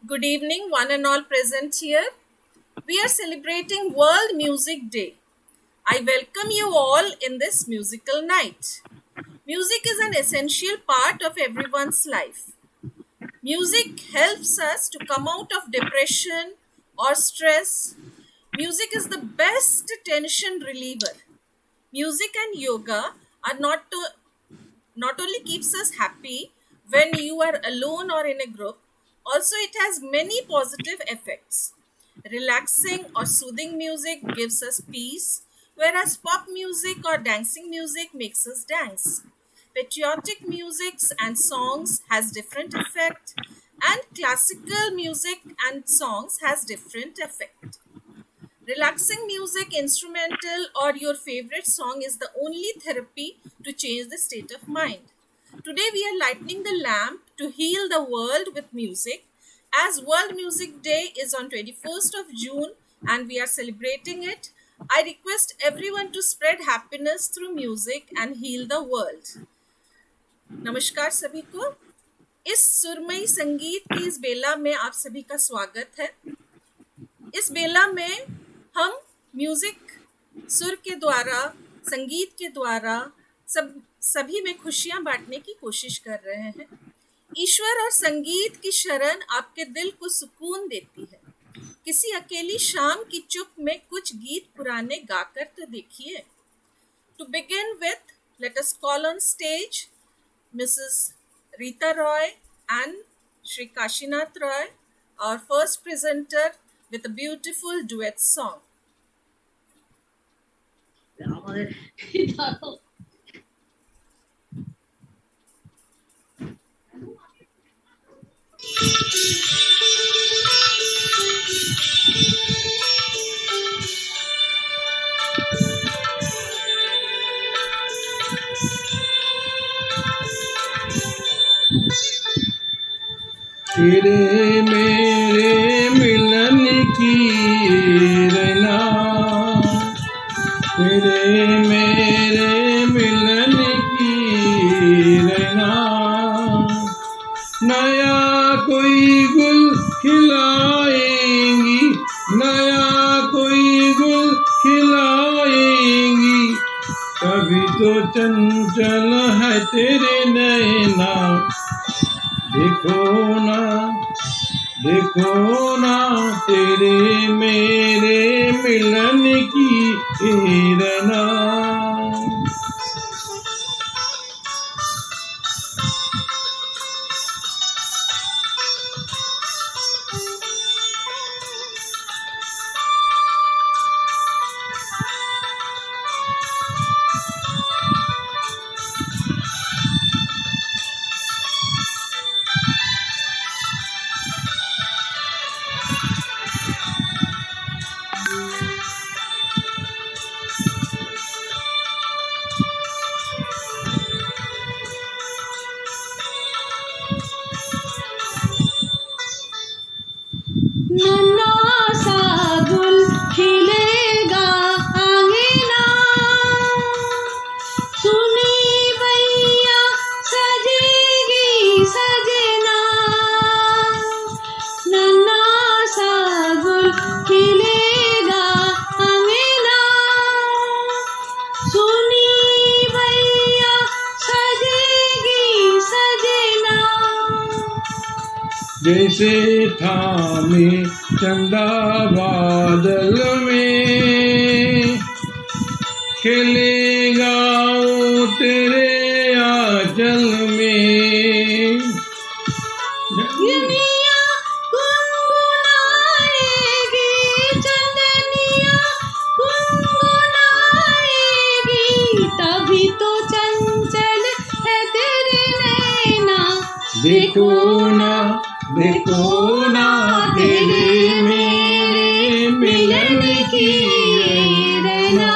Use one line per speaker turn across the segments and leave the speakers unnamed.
Good evening, one and all present here. We are celebrating World Music Day. I welcome you all in this musical night. Music is an essential part of everyone's life. Music helps us to come out of depression or stress. Music is the best tension reliever. Music and yoga are not only keeps us happy when you are alone or in a group, also it has many positive effects. Relaxing or soothing music gives us peace, whereas pop music or dancing music makes us dance. Patriotic musics and songs has different effect, and classical music and songs has different effect. Relaxing music, instrumental, or your favorite song is the only therapy to change the state of mind. Today, we are lighting the lamp to heal the world with music. As World Music Day is on 21st of June and we are celebrating it, I request everyone to spread happiness through music and heal the world. नमस्कार सभी को। इस सुरमई संगीत की इस बेला में आप सभी का स्वागत है। इस बेला में हम म्यूजिक सुर के द्वारा, संगीत के द्वारा सभी में खुशियां बांटने की कोशिश कर रहे हैं। ईश्वर और संगीत की शरण आपके दिल को सुकून देती है। किसी अकेली शाम की चुप में कुछ गीत पुराने गाकर तो देखिए। To begin with, let us call on stage Mrs. Rita Roy and Shri Kashinath Roy, our first presenter, with a beautiful duet song.
तेरे मेरे मिलन की रना, तेरे मेरे मिलन की रना, नया कोई गुल खिलाएंगी, नया कोई गुल खिलाएंगी, कभी तो चंचल है तेरे नैना, देखो ना, देखो ना, तेरे मेरे मिलन की हिरना।
नन्हा सा गुल खिलेगा आंगना, सुनी भैया सजेगी सजना, नन्हा सा गुल खिलेगा आंगना, सुनी भैया सजेगी सजना।
जैसे थामे चंदा बादल में, खेलेगा वो तेरे आंचल में,
दुनिया गुनगुनाएगी, चंदनिया गुनगुनाएगी, तभी तो चंचल है तेरे नैना,
देखो ना, देखो ना, तेरे मेरे मिलन की
रना।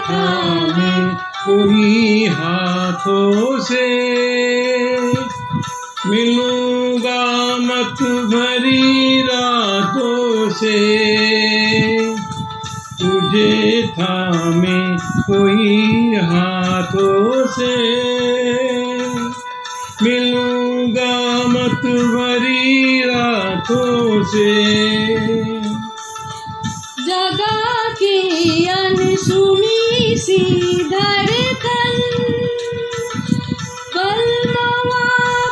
थामे कोई हाथों से, मिलूंगा मत भरी रातों से, तुझे थामे कोई हाथों से, मिलूंगा मत भरी रातों से।
जगा के अनसुनी सी धड़कन, कलमवा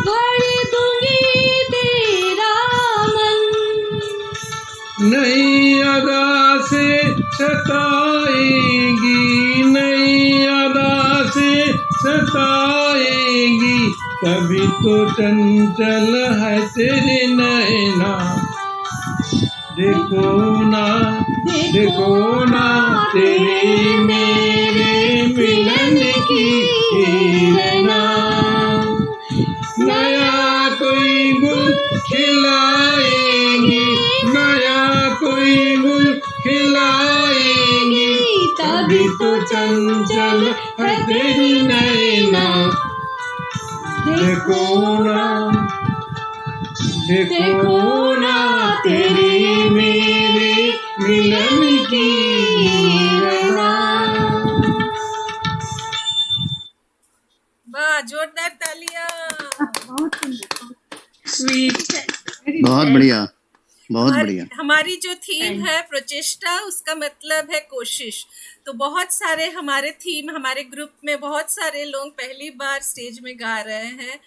भर दूंगी तेरा मन।
नई अदा से सताएगी, नई अदा से सताएगी, कभी तो चंचल है तेरे नैना। देखो ना, देखो ना तेरे मेरे मिलन की प्रेरणा। नया कोई गुल खिलाएंगी, नया कोई गुल खिलाएंगी, तभी तो चंचल है तेरी नैना। देखो ना, देखो ना तेरे मेरे मिलन की प्रेरणा।
वाह, जोरदार तालियां।
स्वीट,
बहुत बढ़िया, बहुत बढ़िया।
हमारी जो थीम है प्रचेष्टा, उसका मतलब है कोशिश। तो बहुत सारे हमारे थीम, हमारे ग्रुप में बहुत सारे लोग पहली बार स्टेज में गा रहे हैं।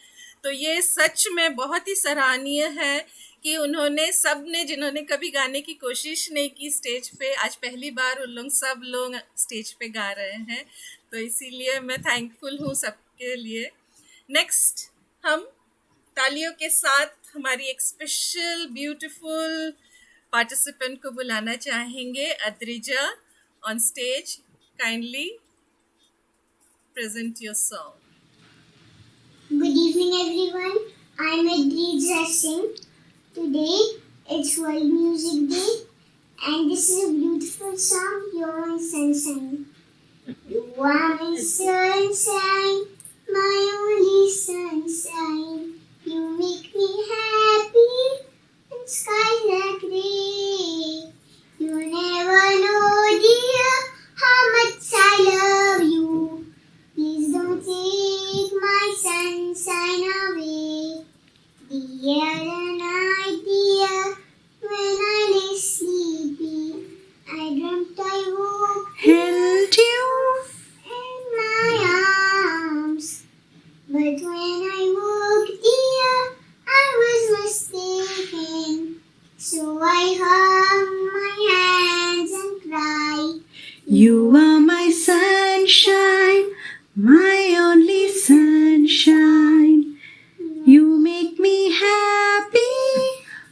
तो ये सच में बहुत ही सराहनीय है कि उन्होंने, सब ने, जिन्होंने कभी गाने की कोशिश नहीं की स्टेज पे, आज पहली बार उन लोग, सब लोग स्टेज पे गा रहे हैं। तो इसीलिए मैं थैंकफुल हूँ सबके लिए। नेक्स्ट हम तालियों के साथ हमारी एक स्पेशल ब्यूटीफुल पार्टिसिपेंट को बुलाना चाहेंगे। Adrija on stage, kindly present your song.
Good evening, everyone. I'm Adrija Singh. Today it's World Music Day, and this is a beautiful song, "You Are My Sunshine." You are my sunshine, my only sunshine. You make me happy when skies are gray. You never know, dear, how much I love you. Please don't take my sunshine away. Dear and night, dear, when I lay sleepy, I dreamt I woke
Held you
in my arms. But when I woke, dear, I was mistaken. So I hung my hands and cried.
You are my sunshine, my only sunshine. You make me happy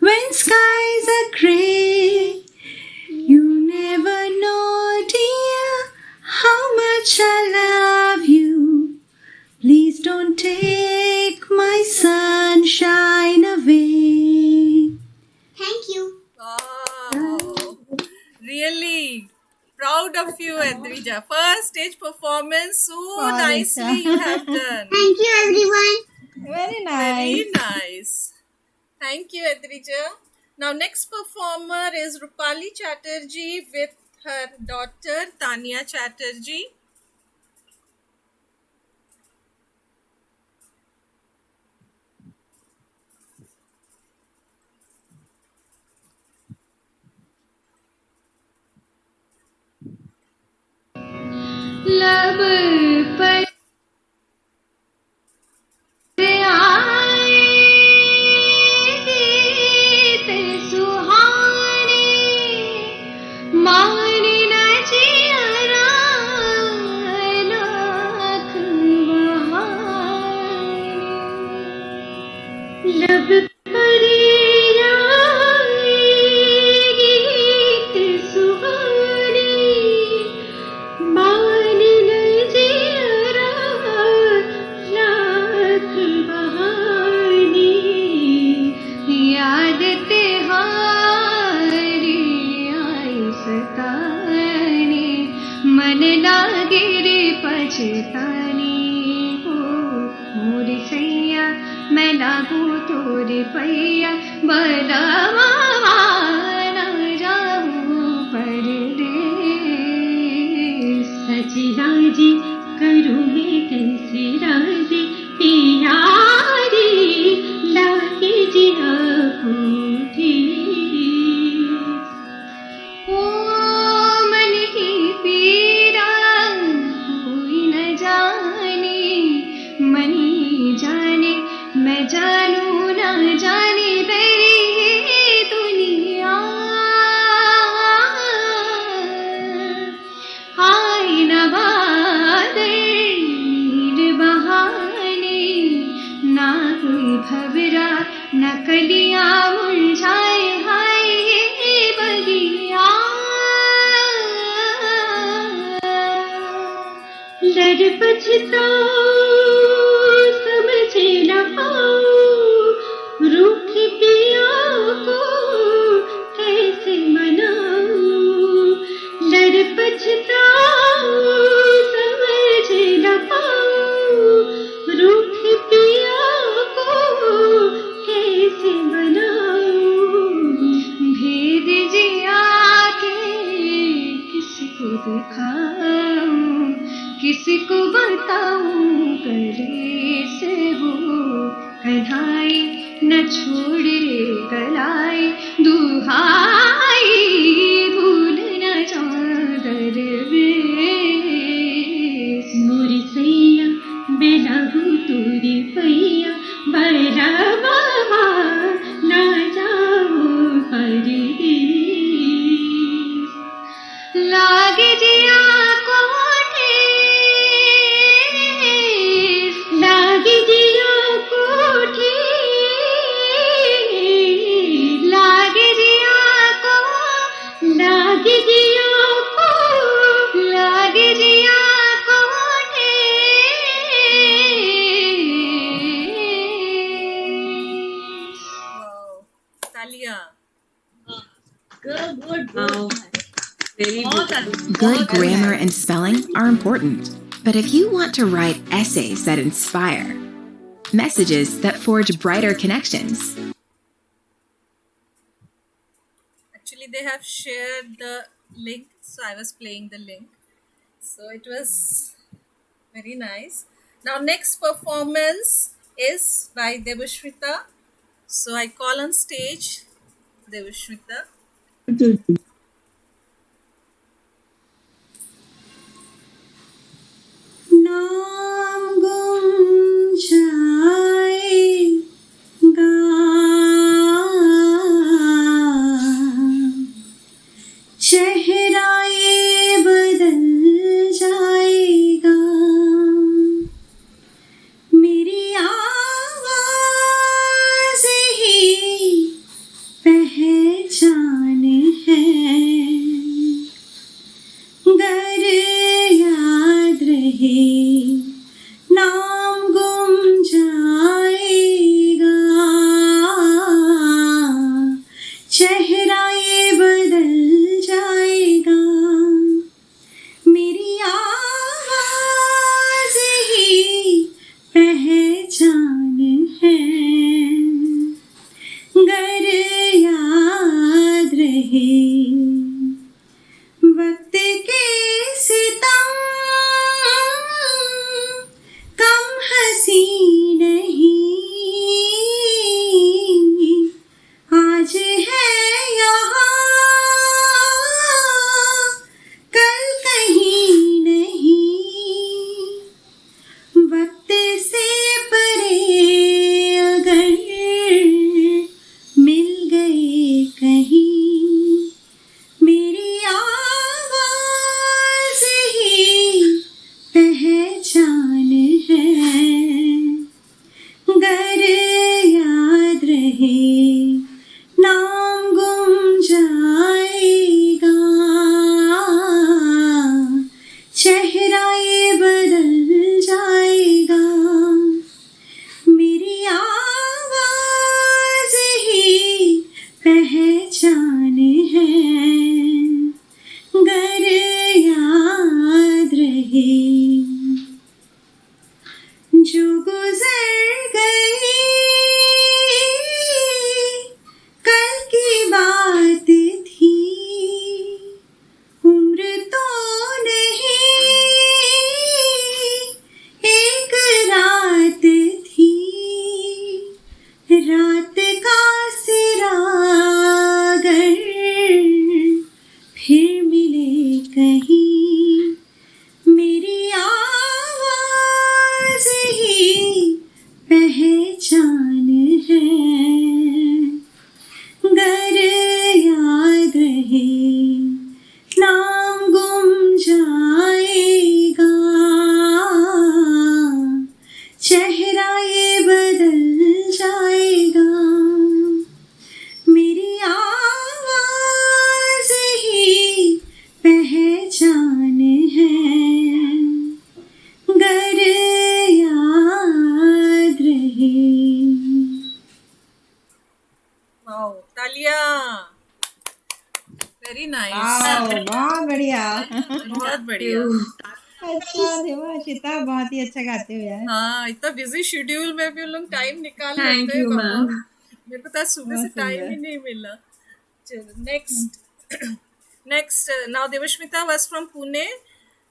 when skies are gray. You never know, dear, how much I love you. Please don't take my sunshine away.
Thank you.
Wow, really proud of you, Adrija. First stage performance, so nicely you have done.
Thank you, everyone.
Very
Very nice. Thank you, Adrija. Now, next performer is Rupali Chatterjee with her daughter Tanya Chatterjee.
लब पर आए गीत सुहाने, माने न जियरा लाख बहाने। लब पर आए गीत सुहाने, माने न मन लागे रे पछतानी हो मोर सैया मैं लागू तोरे पैया बलवा न जाऊं परदेस सची राजी करूँ मैं कैसे राजी पियारी लागे जिया कोठी ओ मन की पीड़ा कोई न जाने मनी जाने मैं जानू न जाने तेरी ये दुनिया हाय न बादल नीर बहाने ना कोई भवरा न कलियां मुरझाए हाय ये बगिया लड़ पछताओ समझे न पाऊं रूठ पिया को कैसे मनाऊं लड़ पछताओ समझे न पाऊं रूठ पिया को कैसे मनाऊं भेद जिया के किसको दिखाऊं किसको बताऊं करे से हो कन्हाई न छोड़ रे कलाई दुहाई भूल न जा दरवेश मोर सैया बेलागू तोरी पैया बरवा ना जाऊं परदेस लागे जिया कोठे लागे जिया कोठे लागे जिया को लागे जिया को लागे जिया कोठे
Wow. Talia.
Good grammar and spelling are important, but if you want to write essays that inspire, messages that forge brighter connections,
Actually, they have shared the link, so I was playing the link. So it was very nice. Now, next performance is by Devashrita. So I call on stage Devashrita.
नाम गुम जाएगा चेहरा ये बदल जाएगा मेरी आवाज़ ही पहचान है गर याद रहे नाम गुम जाएगा चेहरा ये बदल जाएगा
बहुत बढ़िया।
बहुत बढ़िया।
अच्छा देवाशिता, बहुत ही अच्छा गाते हो यार।
हाँ, इतना बिजी शेड्यूल में भी लोग टाइम निकाल
Thank
लेते हैं
you,
बाबा।
ma'am.
मेरे को तो आज सुबह से
बहुत
टाइम
सुंदर।
ही नहीं मिला। चलो next now Devashmita was from Pune.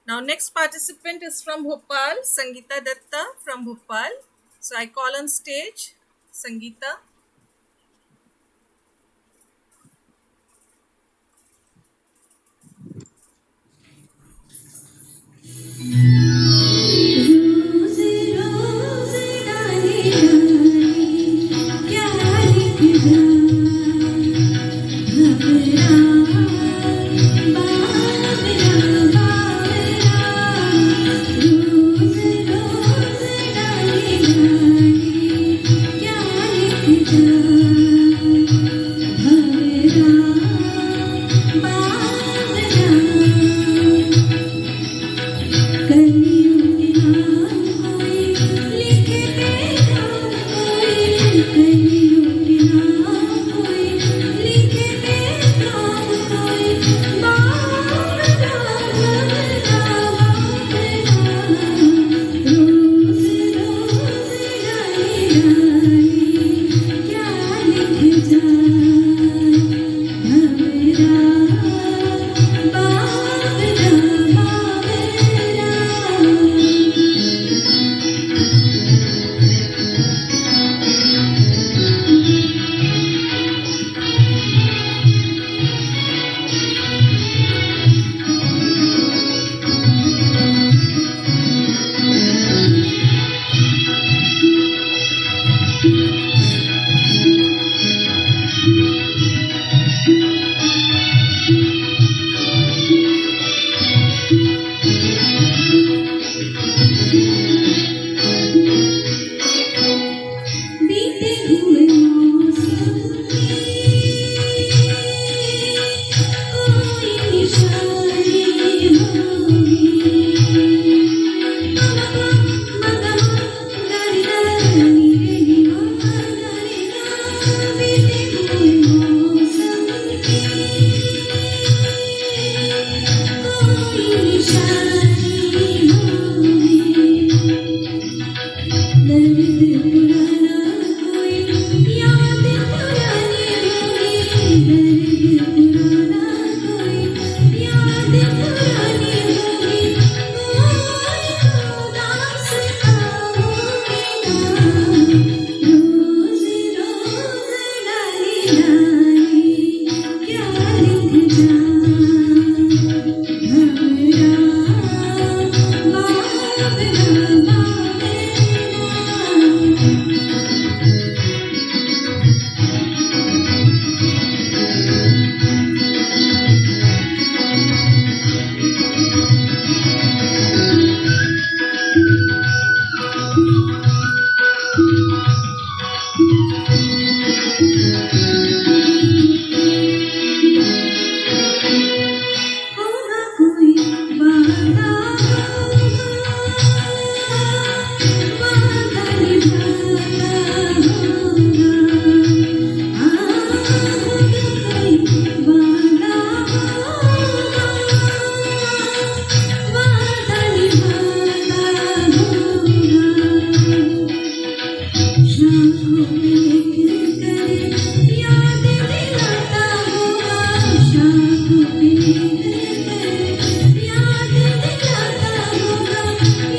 Now next participant is from Bhopal, Sangeeta Datta from Bhopal. So I call on stage Sangeeta.
रोज रोज डाले डाले क्या लिख घबरा बावरा बावरा। रोज रोज डाले डाले क्या लिख घबरा बावरा। कलियों के नाम कोई लिखे पैगाम कोई, कलियों के नाम कोई लिखे पैगाम कोई। बावरा बावरा बावरा। रोज रोज डाले डाले क्या लिख घबरा बावरा बावरा। बीते हुए मौसम कोई निशानी होगी। मगमा मगमा दरिया नीरे दरिया। बीते हुए मौसम कोई निशानी होगी। दर्द पुराना कोई याद पुरानी होगी। दर्द पुराना कोई याद पुरानी होगी। कोई दास्तां होगी ना। रोज रोज डाली डाली क्या लिख घबरा बावरा बावरा। होगा कोई वादा वादा निभाना होगा। होगा कोई वादा वादा निभाना होगा। शाखों में लेकर याद दिलाता होगा। शाखों में लेकर याद दिलाता होगा।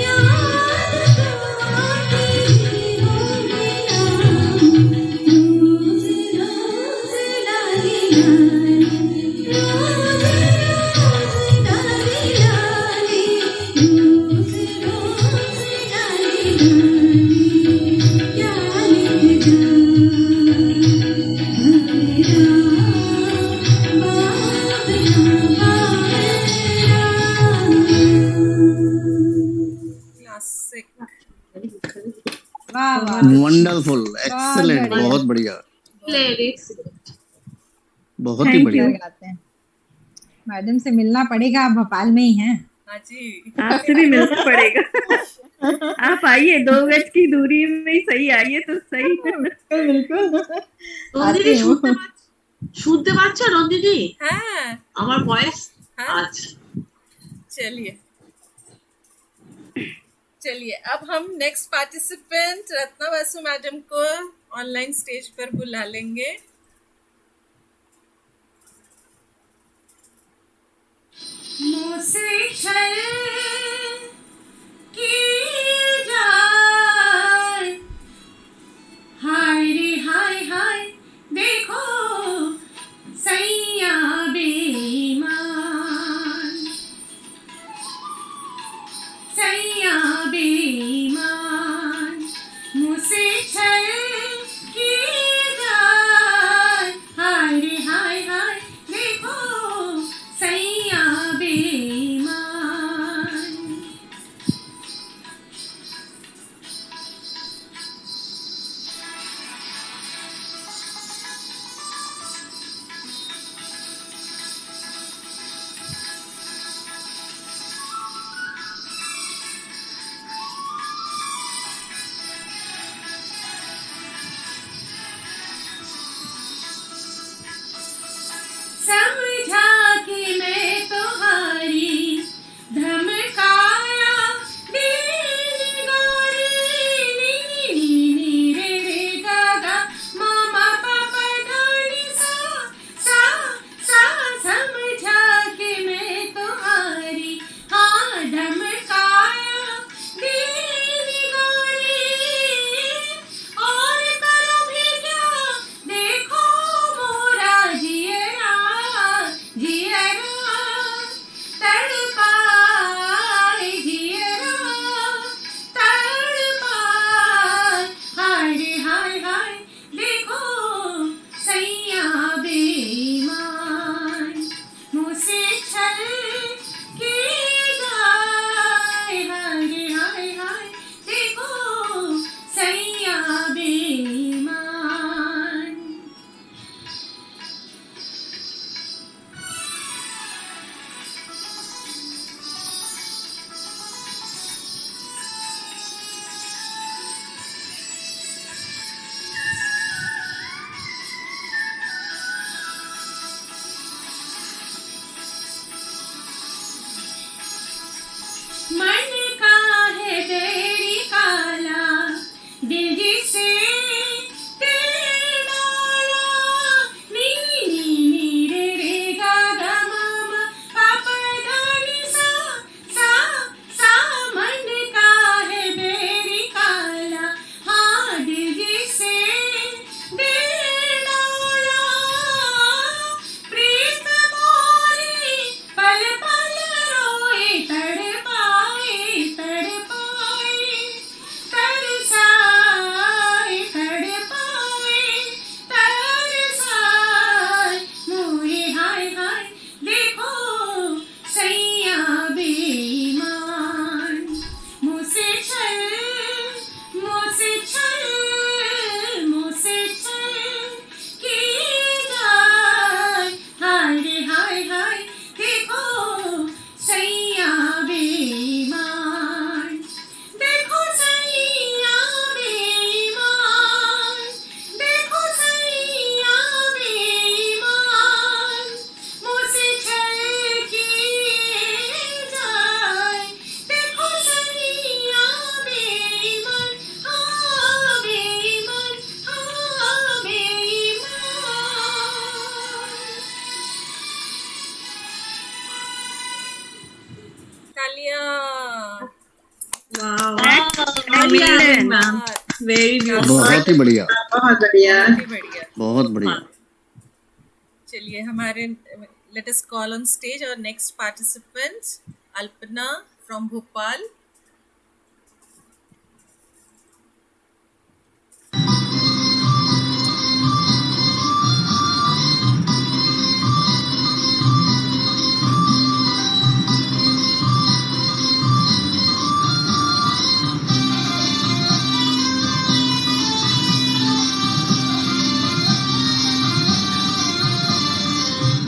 याद तो आती ही होगी ना। रोज रोज डाली डाली रोज रोज डाली डाली रोज रोज डाली डाली क्या लिख
Classic.
वाह वाह,
वंडरफुल, एक्सेलेंट,
बढ़िया।
बहुत बढ़िया,
Lyrics.
बहुत ही
Thank
बढ़िया।
you.
गाते हैं। मैडम से मिलना पड़ेगा, आप भोपाल में ही हैं।
हाँ जी।
आपसे भी मिलना पड़ेगा। आप आइए, 2 गज की दूरी में ही सही, आइए तो सही।
बिल्कुल बिल्कुल
उस दिन
आती
भी
हूँ।
shoot करवा
শুনতে পাচ্ছ নন্দিনী
हाँ
আমার ভয়েস?
हाँ
আচ্ছা
चलिए चलिए अब हम next participant Ratna Basu madam को ऑनलाइन स्टेज पर बुला लेंगे।
मुझसे छल की जाए, हाय रे हाय हाय देखो सैया बेईमान, सैया बेईमान, मुझसे छल की जाए, हाय रे हाय हाय देखो सैया बेईमान। समझा कि मैं तुम्हारी धमकाया दिल गारी, नी नी नी रे रे गा गा मामा पापा धानी सा सा सा, समझा कि मैं तुम्हारी हाँ धमकाया दिल गारी, और करो भी क्या देखो मोरा जियरा, जियरा तड़पाए, जियरा तड़पाए, हाय रे हाय हाय देखो सैया बेईमान, मुझसे छल की जाए, हाय रे हाय हाय देखो सैया बेईमान। मन का है बेरी काला, दिल जिसे तेल डाला, नी नी नी रे रे गा गा मामा पापा धानी सा सा सा, मन का है बेरी काला, हाँ दिल जिसे दिल डाला, प्रीत मोरी पल पल रोए तड़पाए, तड़पाए तरसाए, तड़पाए तरसाए, मोहे हाय हाय देखो सैया बेईमान, मुझसे छल, मुझसे छल, मुझसे छल की जाए, हाय रे हाय हाय देखो सैया बेईमान, देखो सैया बेईमान, देखो सैया बेईमान, मुझसे छल की जाए, देखो सैया बेईमान, हाँ बेईमान, हाँ बेईमान।
तालियां।
Wow
Excellent.
वेरी ब्यूटीफुल,
बहुत ही बढ़िया,
बहुत बढ़िया।
बहुत ही बढ़िया।
बहुत बढ़िया।
चलिए हमारे let us call on stage our next participant Alpana from Bhopal।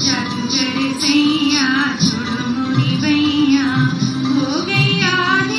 चंचल सैया छोड़ मोरी बैया, हो गई आधी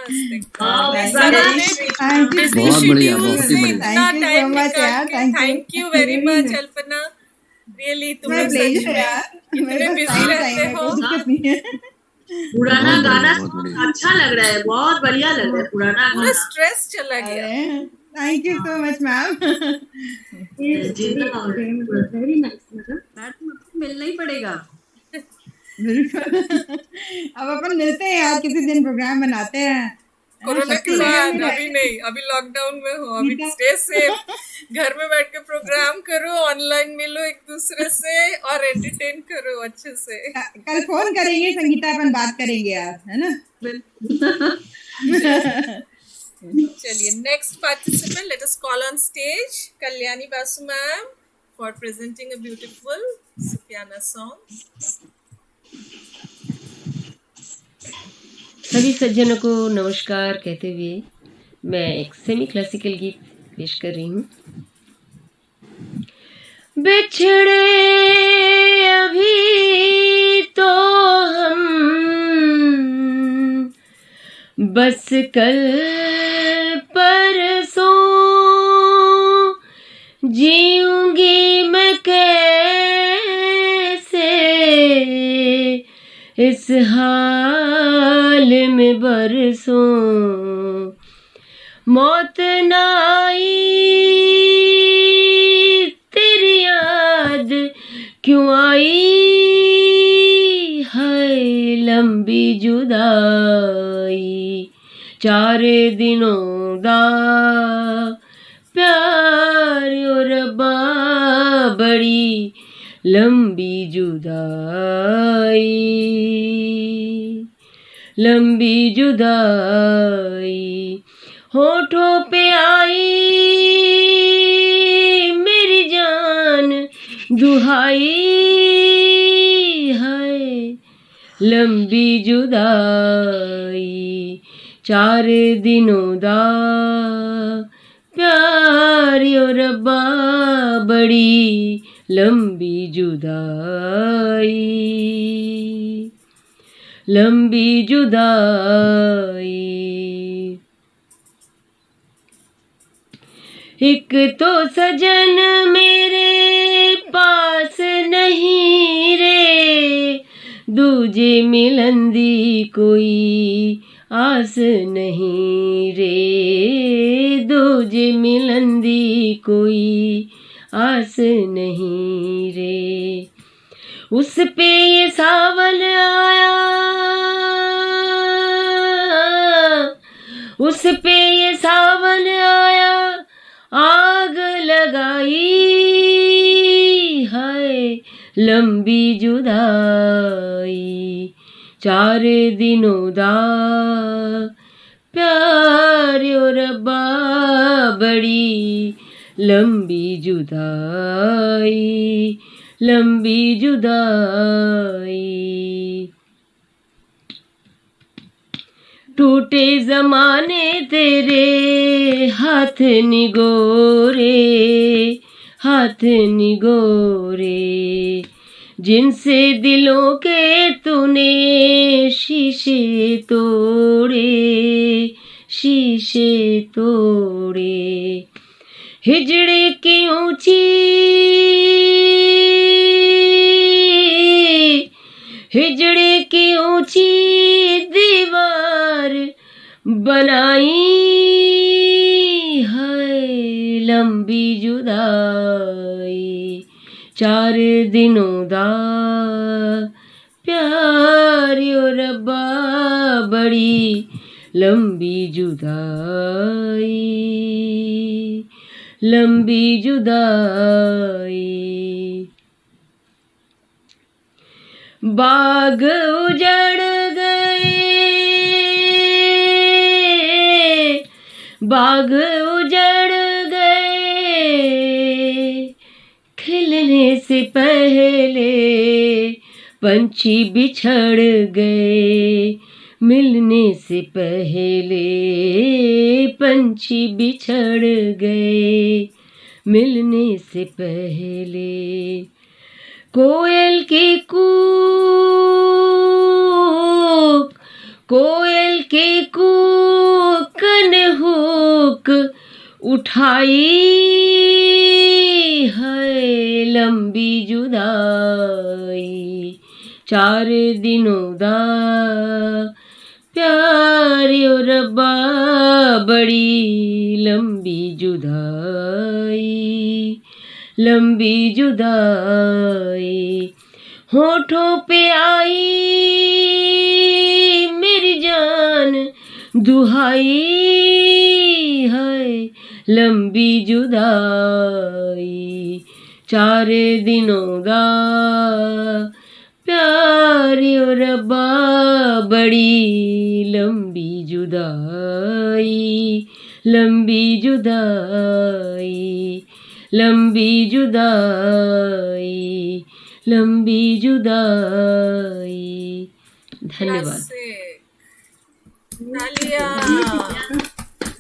नमस्ते।
Thank
sir
you.
ने
Thank you.
बिजी
बहुत बढ़िया,
शेड्यूल
बहुत
से
ही बढ़िया।
इतना
Thank you so
time
much
निकाल
यार,
के
thank you.
Thank you very much Alpana. Really तुम
My
लोग सच
pleasure
में
यार, मेरे
इतने
पास
बिजी
टाइम
रहते
है,
हो।
कोई दिक्कत नहीं है।
पुराना
बहुत बढ़िया,
गाना
बहुत बढ़िया।
अच्छा लग रहा है, बहुत बढ़िया लग रहा है पुराना
पूरा
गाना।
स्ट्रेस चला गया।
अरे thank you so much ma'am.
जिंदा और
वेरी नाइस, मतलब मिलना ही पड़ेगा।
बिल्कुल। अब अपन मिलते हैं यार, किसी दिन प्रोग्राम बनाते हैं।
कोरोना के
शक्ति
बाद
मैम
अभी नहीं, अभी लॉकडाउन में हो, अभी
गीता-
स्टे सेफ, घर में बैठ के प्रोग्राम करो, ऑनलाइन मिलो एक दूसरे से और एंटरटेन करो अच्छे से।
कल फोन करेंगे संगीता, अपन बात करेंगे यार, है ना?
चलिए next participant let us call on stage Kalyani Basu ma'am for presenting a beautiful Sufiana song.
सभी सज्जनों को नमस्कार कहते हुए मैं एक सेमी क्लासिकल गीत पेश कर रही हूँ। बिछड़े अभी तो हम बस कल परसों, जीऊंगी मैं कैसे इस हाल में बरसों, मौत न आई तेरी याद क्यों आई, है लंबी जुदाई 4 दिनों दा प्यार ओ रब्बा बड़ी लंबी जुदाई, लंबी जुदाई होठों पे आई मेरी जान दुहाई, है लंबी जुदाई 4 दिनों दा प्यार ओ रब्बा बड़ी लंबी जुदाई, लंबी जुदाई। एक तो सजन मेरे पास नहीं रे, दूजे मिलन दी कोई आस नहीं रे, दूजे मिलन दी कोई आस नहीं रे, उस पे ये सावन आया, उस पे ये सावन आया आग लगाई, है लंबी जुदाई 4 दिनों दा प्यार ओ रब्बा बड़ी लंबी जुदाई, लंबी जुदाई। टूटे जमाने तेरे हाथ निगोरे, हाथ निगोरे, जिनसे दिलों के तूने शीशे तोड़े, शीशे तोड़े, हिजड़े की ऊंची, हिजड़े की ऊंची दीवार बनाई, है लंबी जुदाई 4 दिनों दा प्यार ओ रब्बा बड़ी लंबी जुदाई, लंबी जुदाई। बाग उजड़ गए, बाग उजड़ गए, खिलने से पहले पंछी बिछड़ गए, मिलने से पहले पंछी बिछड़ गए, मिलने से पहले कोयल की कूक, कोयल की कूक दुख उठाई है लंबी जुदाई 4 दिनों दा प्यार ओ रब्बा बड़ी लंबी जुदाई होठों पे आई मेरी जान दुहाई है लंबी जुदाई 4 दिनों दा प्यार ओ रब्बा बड़ी लंबी जुदाई लंबी जुदाई लंबी जुदाई लंबी जुदाई। धन्यवाद।
तालियां,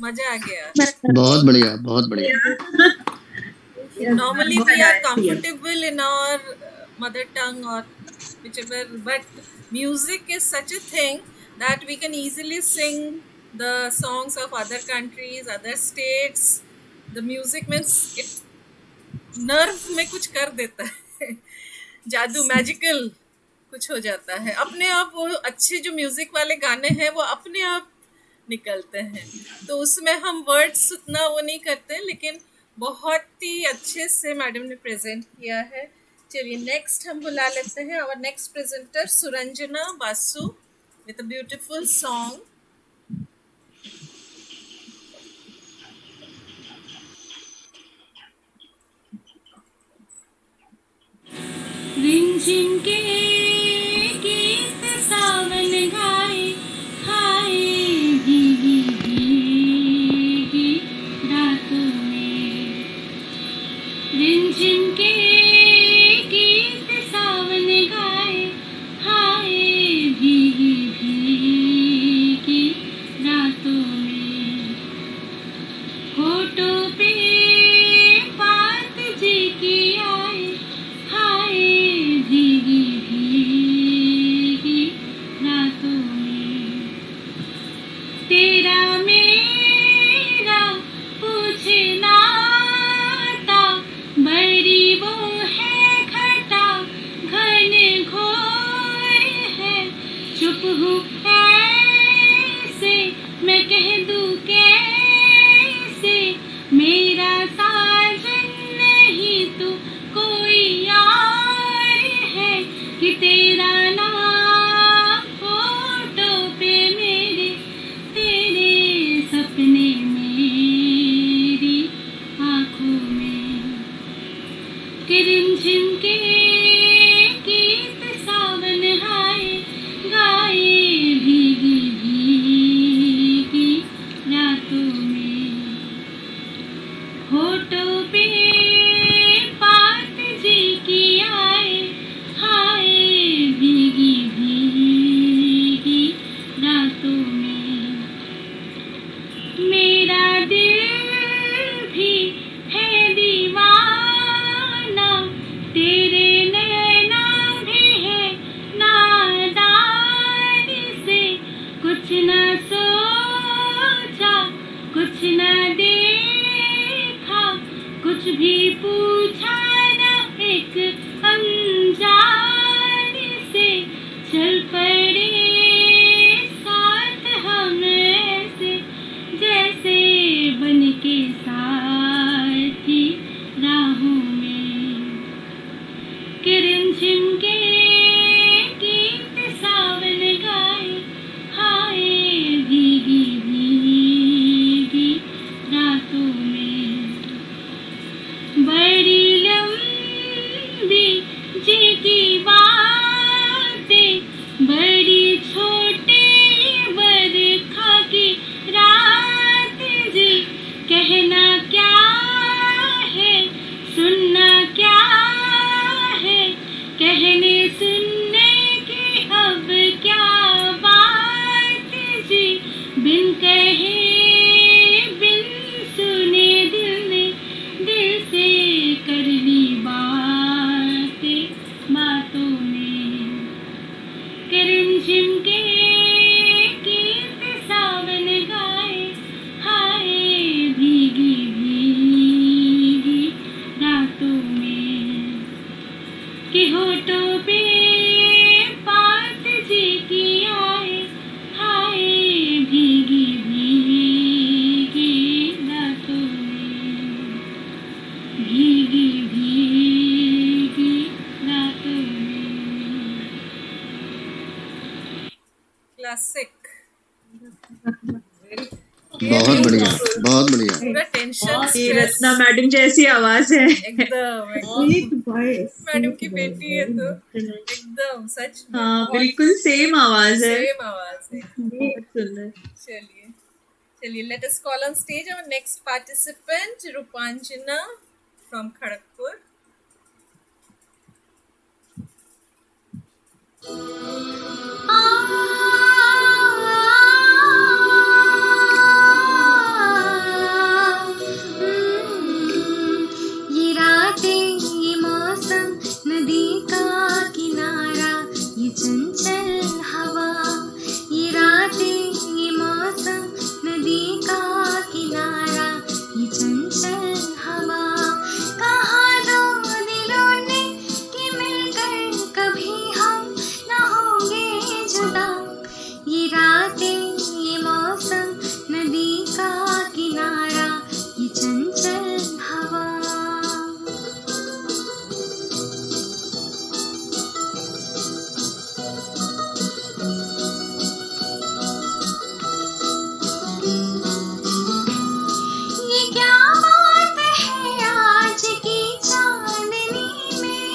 मजा आ गया।
बहुत बढ़िया, बहुत बढ़िया।
Normally we are comfortable in our mother tongue or whichever, but music is such a thing that we can easily sing the songs of other countries, other states. The music means it nerve में कुछ कर देता है, जादू, magical कुछ हो जाता है अपने आप। वो अच्छे जो म्यूजिक वाले गाने हैं वो अपने आप निकलते हैं, तो उसमें हम वर्ड्स उतना वो नहीं करते, लेकिन बहुत ही अच्छे से मैडम ने प्रेजेंट किया है। चलिए नेक्स्ट हम बुला लेते हैं our next presenter Suranjana Basu with a beautiful song.
रिमझिम के गीत सावन गाए हाय भीगी भीगी रातों में। रिमझिम के गीत सावन गाए हाय भीगी भीगी रातों में। होठों पे बात जी की आए हाय भीगी भीगी रातों में। तेरा मेरा पूछे नाता बड़ी वो है घटा घन घोर है। चुप हूँ ऐसे मैं कह दूँ कैसे मेरा साजन नहीं तू कोई यार है कि तेरा नाम फोटो पे मेरे तेरे सपने मेरी आँखों में। कि रिमझिम के गीत सावन हाय गाए भीगी भीगी रातों में। होठों पे बात जी की आए हाय भीगी भीगी रातों में। मेरा दिल भी है दीवाना तेरे नैना भी है नादान से। कुछ न सोचा कुछ न देखा कुछ भी पूछा न एक अनजान से। चल पड़े साथ हम ऐसे जैसे बन के साथी राहों में। कि रिमझिम के गीत सावन गाए हाय भीगी भीगी रातों में। बड़ी लंबी जी की बातें बड़ी छोटी बरखा की रात जी। कहना क्या है सुनना क्या है कहने सुनने की अब क्या बात जी। बिन कहे बिन सुने दिल ने दिल से कर ली बातें बातों में। कि रिमझिम के गीत सावन गाए हाय
बहुत बढ़िया, बहुत बढ़िया।
पूरा टेंशन
ये रत्ना मैडम जैसी आवाज है।
एकदम
Sweet voice.
मैडम की बेटी है तो एकदम सच में
हाँ
बहुत
बिल्कुल सेम आवाज है।
सेम आवाज है।
बहुत सुंदर।
चलिए चलिए, let us call on stage our next participant, Rupanjana from Kharagpur.
ये रातें, ये मौसम, नदी का किनारा, ये चंचल हवा। ये रातें, ये मौसम, नदी का किनारा, ये चंचल हवा। कहाँ दो दिलों ने कि मिलकर कभी हम न होंगे जुदा। ये रातें, ये मौसम, नदी का किनारा, ये चंचल हवा। ये क्या बात है आज की चांदनी में।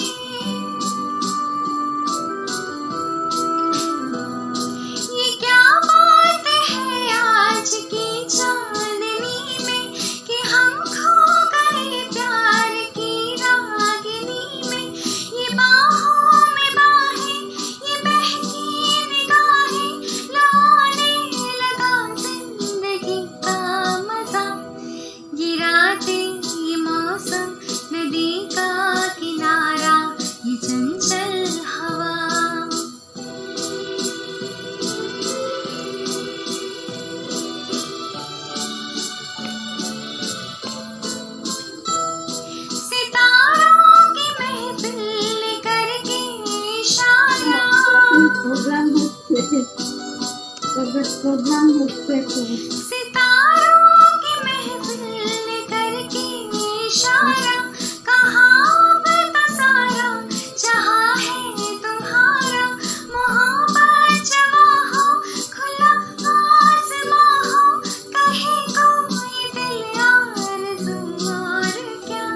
ये क्या बात है आज की चांदनी में कि हम खो गए प्यार की रागिनी में। ये बाहों में बाहें, ये बहकी निगाहें, लाने लगा जिंदगी का मजा। ये रातें, ये मौसम, नदी का किनारा, ये चंचल हवा। सितारों की महफिल करके इशारा। सितारों की महफिल करके इशारा। कहाँ अब तो सारा जहाँ है तुम्हारा। मोहब्बत जवां हो, खुला आसमां हो, कहे कोई दिल आरज़ू और क्या।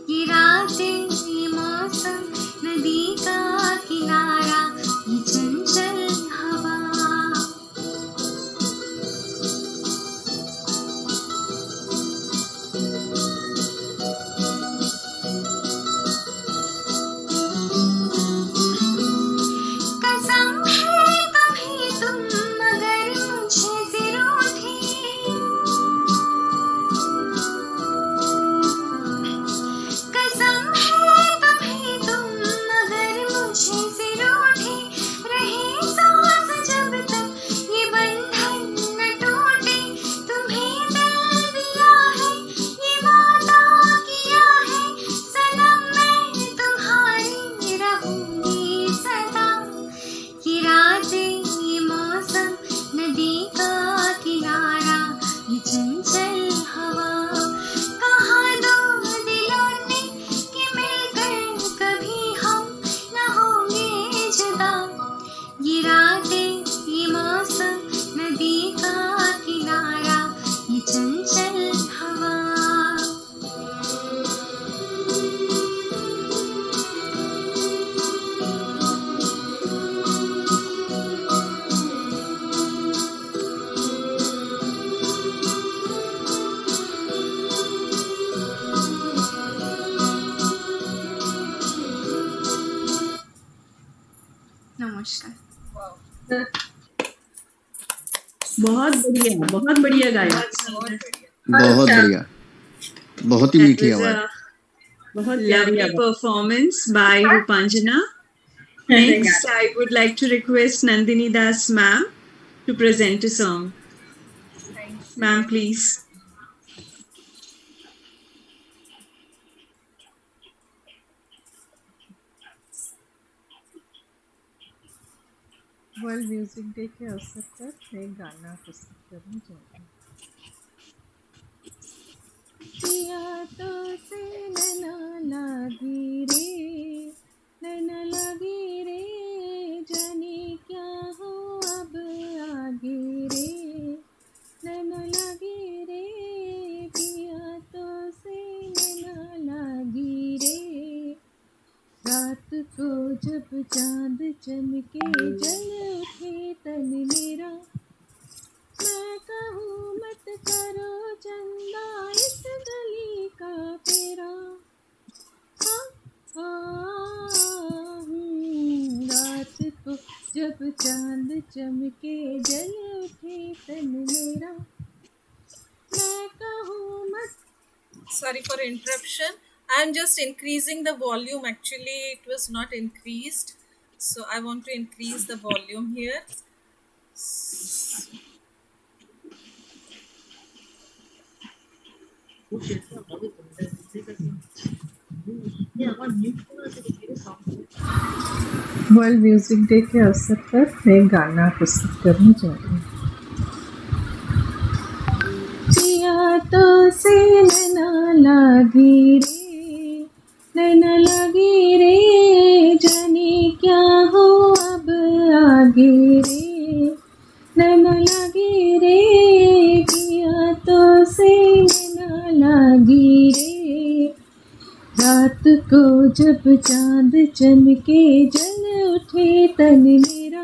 ये रातें, ये मौसम, नदी का किनारा, ये चंचल हवा। कसम है कभी तुम मगर मुझे से रूठे। कसम है कभी तुम मगर मुझे से रूठे। रहे सांस जब तक ये बंधन न टूटे। तुम्हें दिल दिया है, ये वादा किया है, सनम मैं तुम्हारी रहूंगी सदा। ये रातें, ये मौसम, नदी का किनारा, ये चंचल हवा। कहाँ दो दिलों ने कि मिलकर कभी हम न होंगे जुदा। ये रातें, ये मौसम, नदी का किनारा, ये चंचल हवा। नमस्कार।
बहुत बढ़िया गाया।
बहुत बढ़िया, बहुत ही मीठी आवाज।
बहुत lovely performance by Rupanjana. Next, I would like to request Nandini Das ma'am to present a song. Ma'am, please.
World music day के अवसर पर मैं एक गाना प्रस्तुत करने जा रही हूँ। पिया तो से नैना लागी रे, नैना लागी रे, जाने क्या हो अब आगे रे। चांद चमके जल उठे तन मेरा, मैं कहूँ मत करो चंदा इस गली का फेरा। रात को जब चांद चमके जल उठे तन मेरा, मैं कहूँ मत।
Sorry for interruption. I am just increasing the volume. Actually, it was not increased. So I want to increase the volume here.
World music day के अवसर पर मैं गाना प्रस्तुत करने जा रही हूँ। पिया तो से नैना लागी रे, नैना लागी रे, जाने क्या हो अब आगे रे, नैना लागी रे, पिया तो से नैना लागी रे। रात को जब चांद चमके जल उठे तन मेरा,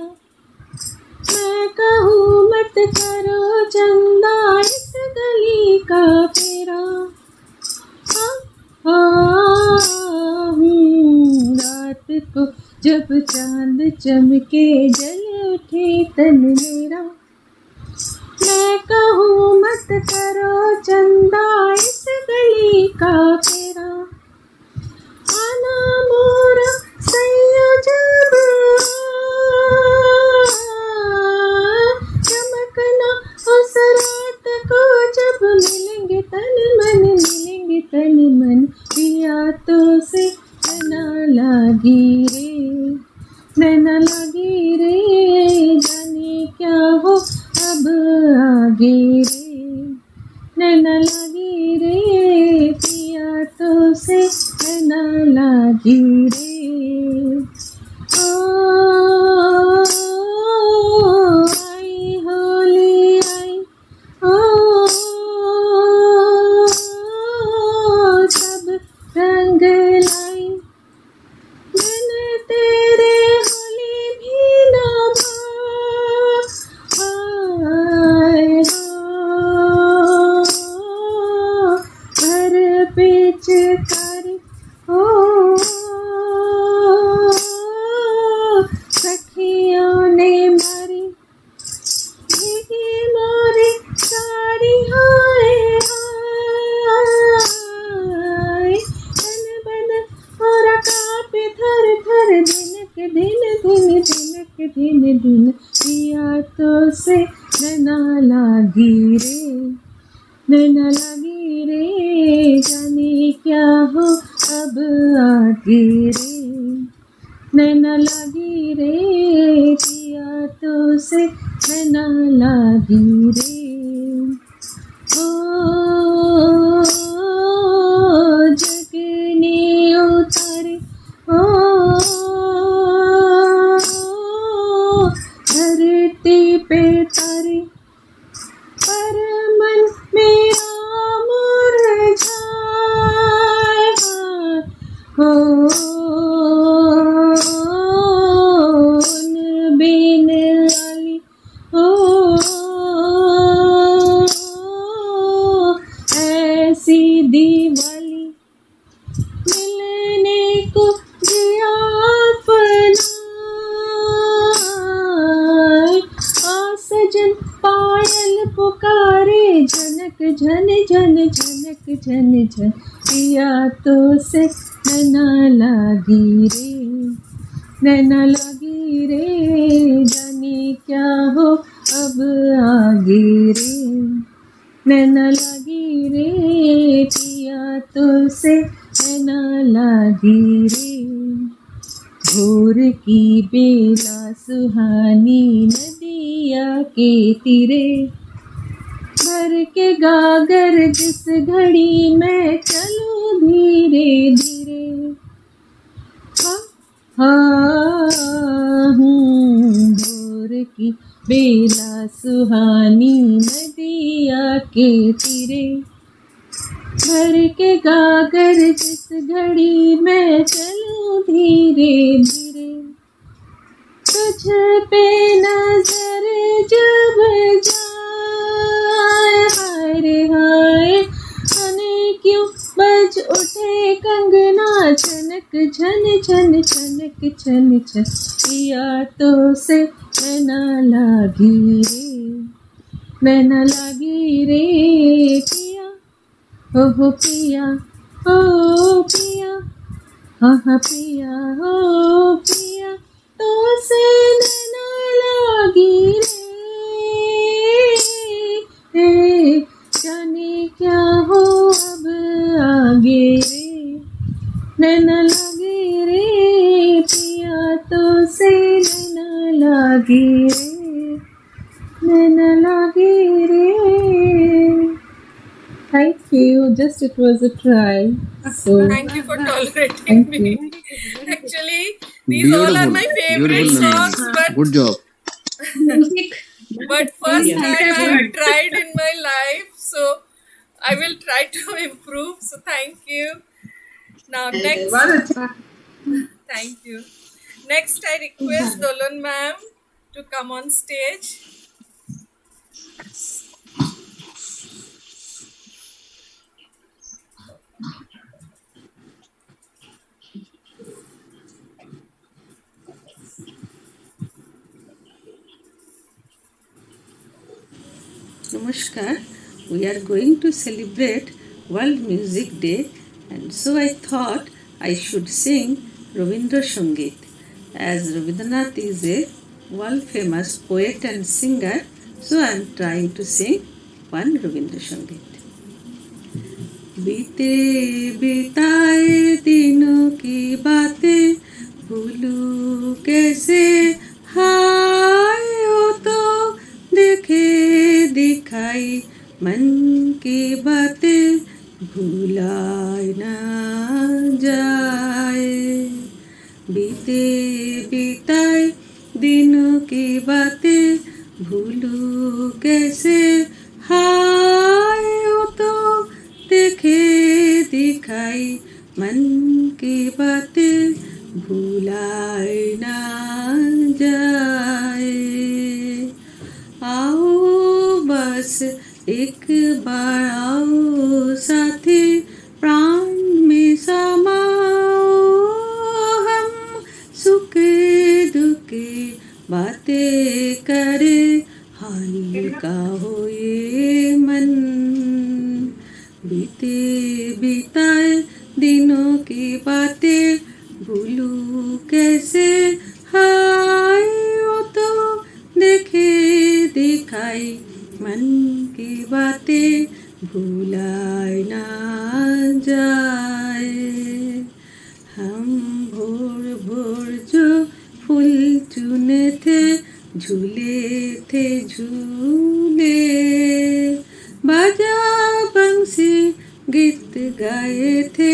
मैं कहूँ मत करो चंदा इस गली का फेरा। रात को जब चांद चमके जल उठे तन मेरा, मैं कहूँ मत करो चंदा इस गली का फेरा। आना मोरा सैया जब चमकना उस रात को, जब मिलेंगे तन मन, मिलेंगे तन मन, पिया तो से नैना लागी रे, नैना लागी रे, जाने क्या हो अब आगे रे, नैना लागी रे, पिया तो से नैना लागी रे। आई होली आई, सब रंग लाई, बिन तेरे होली भी ना भाए भर पिचकारी, सखियों ने मारी भीगी मोरी साड़ी, हाय हाय, तन बदन और कांपे थर थर, दिनक दिन दिन, दिनक दिन दिन, पिया तो से नैना लागी रे, नैना लागी रे, जाने क्या हो अब आगे रे, नैना लागी रे, पिया तो से नैना लागी रे। ओ जगने उतारे, ओ धरती पे तारे, पर मन मेरा मुरझाए, हो उन बिन लाली, हो ऐसी दीवाली, मिलने को जिया अपनाए, आ सजन पायल पुकारे, झनक झन झन, झनक झन झन, पिया तो से नैना लागी रे, नैना लागी रे, जाने क्या हो अब आगे रे, नैना लागी रे, पिया तो से नैना लागी रे। भोर की बेला सुहानी नदिया के तीरे, भर के गागर जिस घड़ी मैं चलूं धीरे धीरे, भोर की बेला सुहानी नदिया के तीरे, भर के गागर जिस घड़ी मैं चलूं धीरे धीरे, तुझ पे नजर जब जाए, हाय रे हाय जाने क्यों बज उठे कंगना, छनक छन छन छनक छन छन, पिया तो से नैना लागी रे, नैना लागी रे पिया, हो पिया, ओ पिया, हाँ पिया, ओ पिया तो से नैना लागी रे, जाने क्या हो अब आगे रे, नैना लागे रे पिया तो से नैना लागे रे, नैना लागे रे. Thank you. Just it was a try. So
Thank you for tolerating
thank
me.
you.
Actually, these all are my favorite
Beautiful,
songs,
Nandini.
but
Good job.
first
Yeah.
time I have tried in my life, so I will try to improve. So thank you. Now next, thank you. Next, I request Dolan ma'am to come on stage.
Namaskar. We are going to celebrate World Music Day, and so I thought I should sing Rabindra Sangeet. As Rabindranath is a world famous poet and singer, so I am trying to sing one Rabindra Sangeet. बीते बिताए दिनों की बातें भूलूं कैसे, हाय वो तो देखे दिखाई मन की बातें भूलाए ना जाए, बीते बिताए दिनों की बातें भूलूं कैसे, हाय वो तो देखे दिखाई मन की बातें भूलाए ना जाए, आओ बस एक बार आओ साथी प्राण में समाओ, हम सुख दुख बातें करे हल्का हो ये मन, बीते बिताए दिनों की बातें भूलूं कैसे, हाय वो तो देखे दिखाई मन की बातें भूलाए ना जाए, हम भोर भोर जो फूल चुने थे झूले थे झूले, बाजा बंसी गीत गाए थे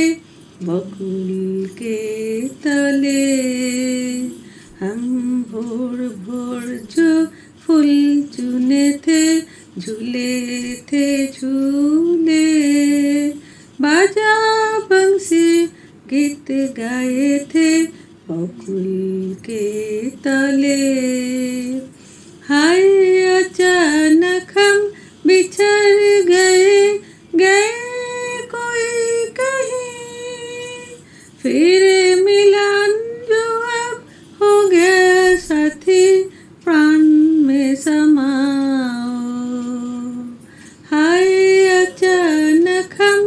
बकुल के तले, हम भोर भोर जो फूल चुने थे झूले थे झूले, बाजा बंसी गीत गाए थे बकुल के तले, हाय अचानक हम बिछड़ गए गए कोई कहीं, फिर मिलन जो अब हो गया साथी प्राण में समाओ, हाय अचानक हम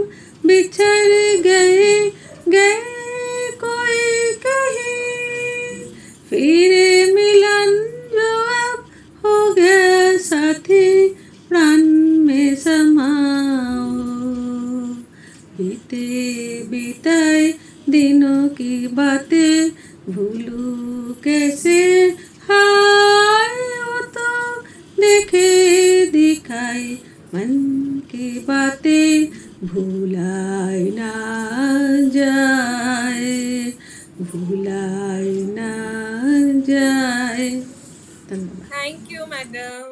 बिछड़ गए गए कोई कहीं, फिर मिलन जो अब हो गया साथी प्राण में समाओ, बीते बिताए दिनों की बातें भूलूं कैसे, हाय वो तो देखे दिखाई मन की बातें भूलाए ना जाए, भूलाए ना जाए. धन्यवाद.
Thank you, madam.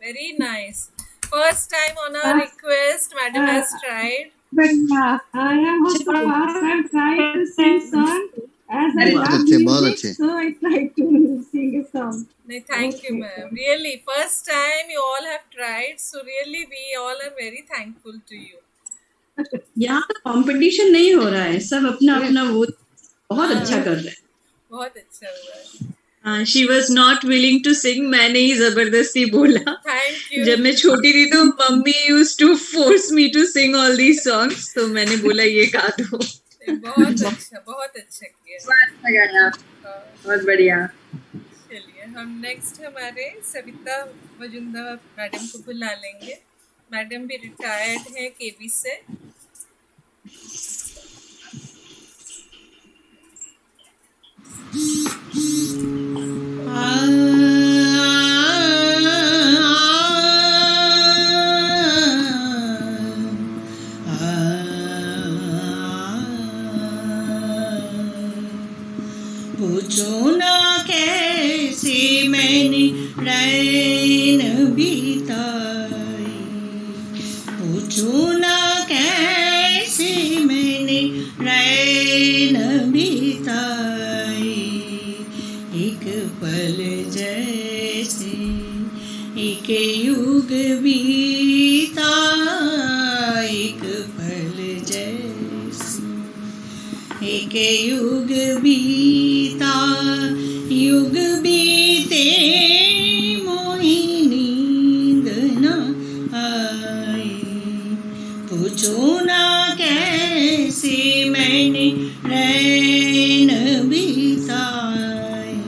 Very nice. First time on our request, madam has tried.
But I am trying to sing song As I
बहुत
love
अच्छे, बहुत
music,
अच्छे।
so I try to sing a song.
No, thank you, ma'am. Really, first time you all have tried, so really we all are very thankful to you.
यहाँ पे competition नहीं हो रहा है, सब अपना अपना वो बहुत अच्छा कर रहे हैं।
बहुत अच्छा हुआ है।
हाँ, she was not willing to sing. मैंने ही जबरदस्ती बोला।
Thank you.
जब मैं छोटी थी तो mummy used to force me to sing all these songs, तो मैंने बोला ये गा दो।
बहुत अच्छा किया।
बहुत बढ़िया।
चलिए हम नेक्स्ट हमारे सविता मजुमदार मैडम को बुला लेंगे। मैडम भी रिटायर्ड हैं केबी से।
पूछो ना कैसे मैंने रैन बिताई, पूछो ना कैसे मैंने रैन बिताई, एक पल जैसे एक युग बीता, एक पल जैसे एक युग बीता, युग बीते मोही नींद न आई, पूछो ना कैसे मैंने रैन बिताई।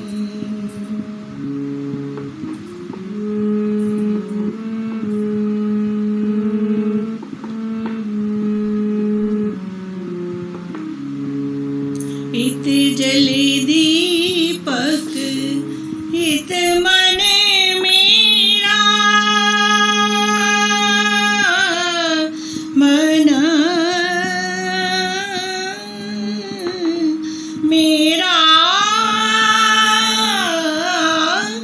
इत जले दीपक इत मन मेरा, मन मेरा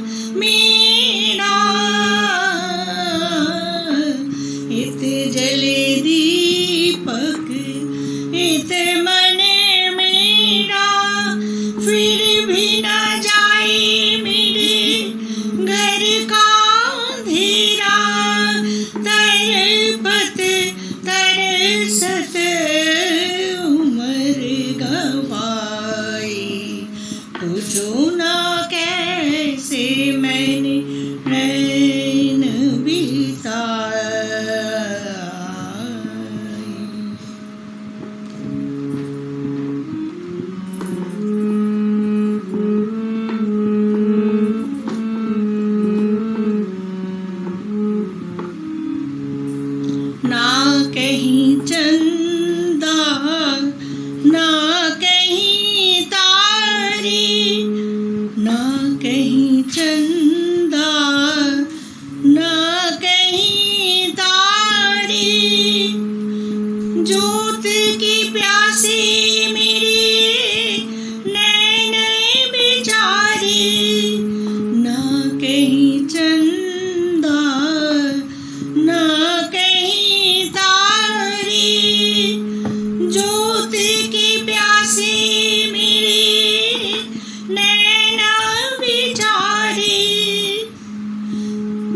मेरा, इत जले दीपक इत मन मेरा, फिर भी न जाए मेरे घर का अंधेरा, तरपत तरसत उम्र गवाई, पूछो ना कैसे मैंने रैन बिताई। ना कहीं चंदा ना कहीं तारी, ना कहीं चंदा ना कहीं तारी, जोत की प्यासी मेरी नैन बेचारी, ना कहीं चंदा ना कहीं तारी, जोत की प्यासी मेरी नैना बेचारी,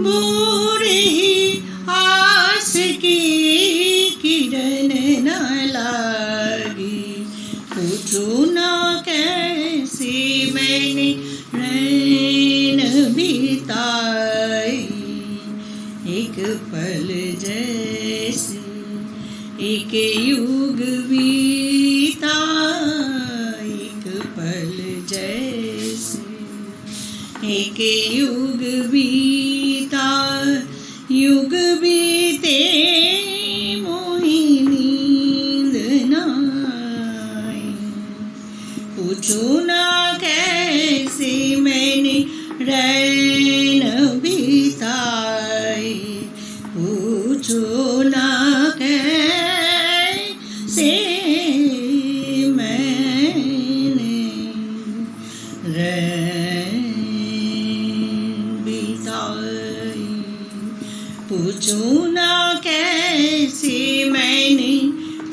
बूढ़ ही आस की किरण न लागी, पूछो ना कैसे मैंने रैन बिताई, एक पल जैसे एक युग बीता, एक पल जैसे एक युग बीता, युग बीते मोही नींद न आई, पूछो ना कैसे मैंने रैन बिताई, पूछो ना कैसे मैंने रैन बिताई, पूछो ना कैसे मैंने,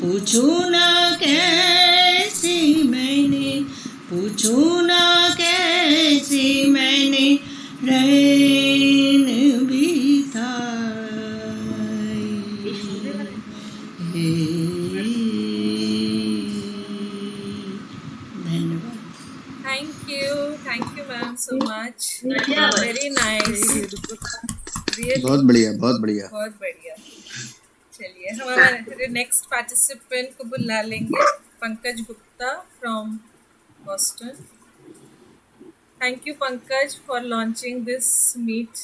पूछो ना कैसे मैंने, पूछूं ना कैसे मैंने रैन बिताई धन्यवाद.
Thank you, ma'am, so much. Very nice. Really.
बहुत बढ़िया, बहुत बढ़िया.
बहुत बढ़िया. चलिए हमारे नेक्स्ट पार्टिसिपेंट को बुला लेंगे, Pankaj Gupta from Boston. Thank you, Pankaj, for launching this meet.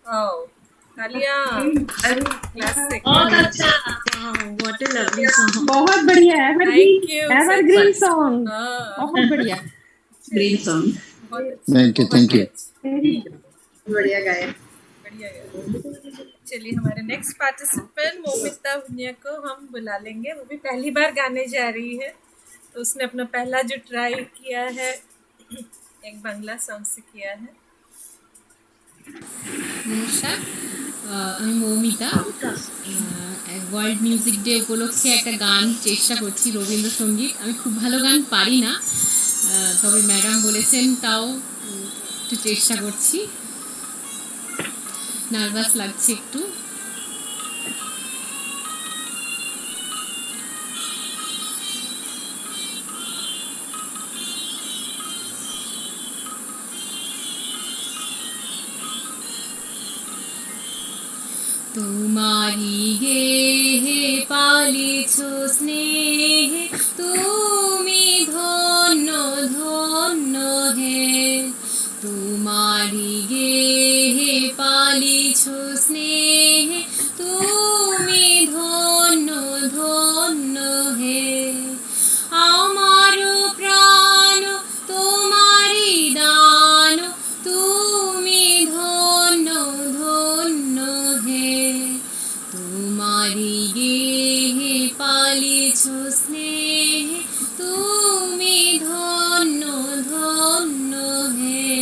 Oh, Alia, classic.
बहुत अच्छा. What a lovely song.
बहुत बढ़िया.
Thank you.
Evergreen song. बहुत बढ़िया.
Green song.
Thank you.
बढ़िया गाया.
चलिए हमारे नेक्स्ट पार्टिसिपेंट मोमिता भुनिया को हम बुला लेंगे. वो भी पहली बार गाने जा रही है, तो उसने अपना पहला जो ट्राई किया है एक बांग्ला सॉन्ग से किया है.
নমস্কার, আমি মৌমিতা. ওয়ার্ল্ড মিউজিক ডে উপলক্ষে একটা গান চেষ্টা করছি, রবীন্দ্রসঙ্গীত. আমি খুব ভালো গান পারি না, তবে ম্যাডাম বলেছেন তাও একটু চেষ্টা করছি. নার্ভাস লাগছে একটু. তোমারি গেহে পালিছ স্নেহে, তুমি ধন্য ধন্য হে. তোমারি গেহে পালিছ স্নেহে, তুমি ধন্য ধন্য হে. আমার প্রাণ তোমারি দান, তুমি ধন্য ধন্য হে. তোমারি গেহে পালিছ স্নেহে, তুমি ধন্য ধন্য হে.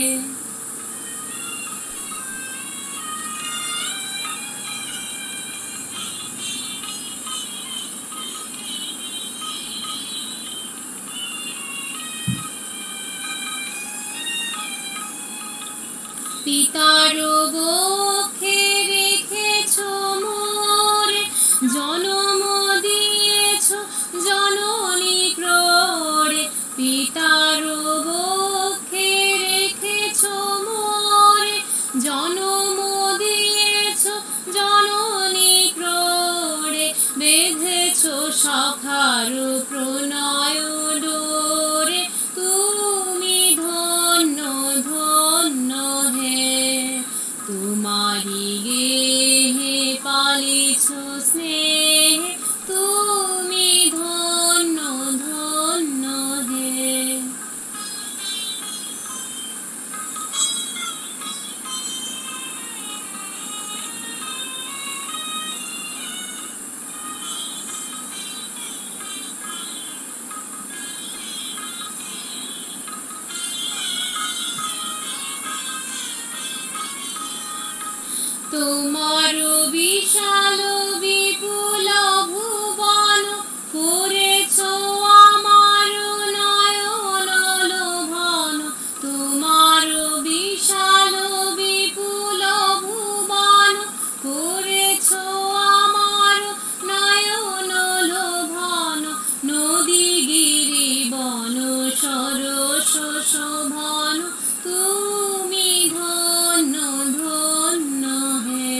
পিতার বক্ষে রেখেছ মোরে, জনম দিয়েছ জননী ক্রোড়ে. পিতার বক্ষে রেখেছ মোরে, জনম দিয়েছ জননী ক্রোড়ে. বেঁধেছ সখার প্রণয় ডোরে, তুমি ধন্য ধন্য হে. তোমারি গেহে পালিছ স্নেহে, তুমি ধন্য ধন্য হে. তোমার বিশাল বিপুল ভুবন, করেছ আমার নয়ন লোভন. তোমার বিশাল বিপুল ভুবন, করেছ আমার নয়ন লোভন. নদী গিরি বন সরস শোভন, তুমি ধন্য ধন্য হে.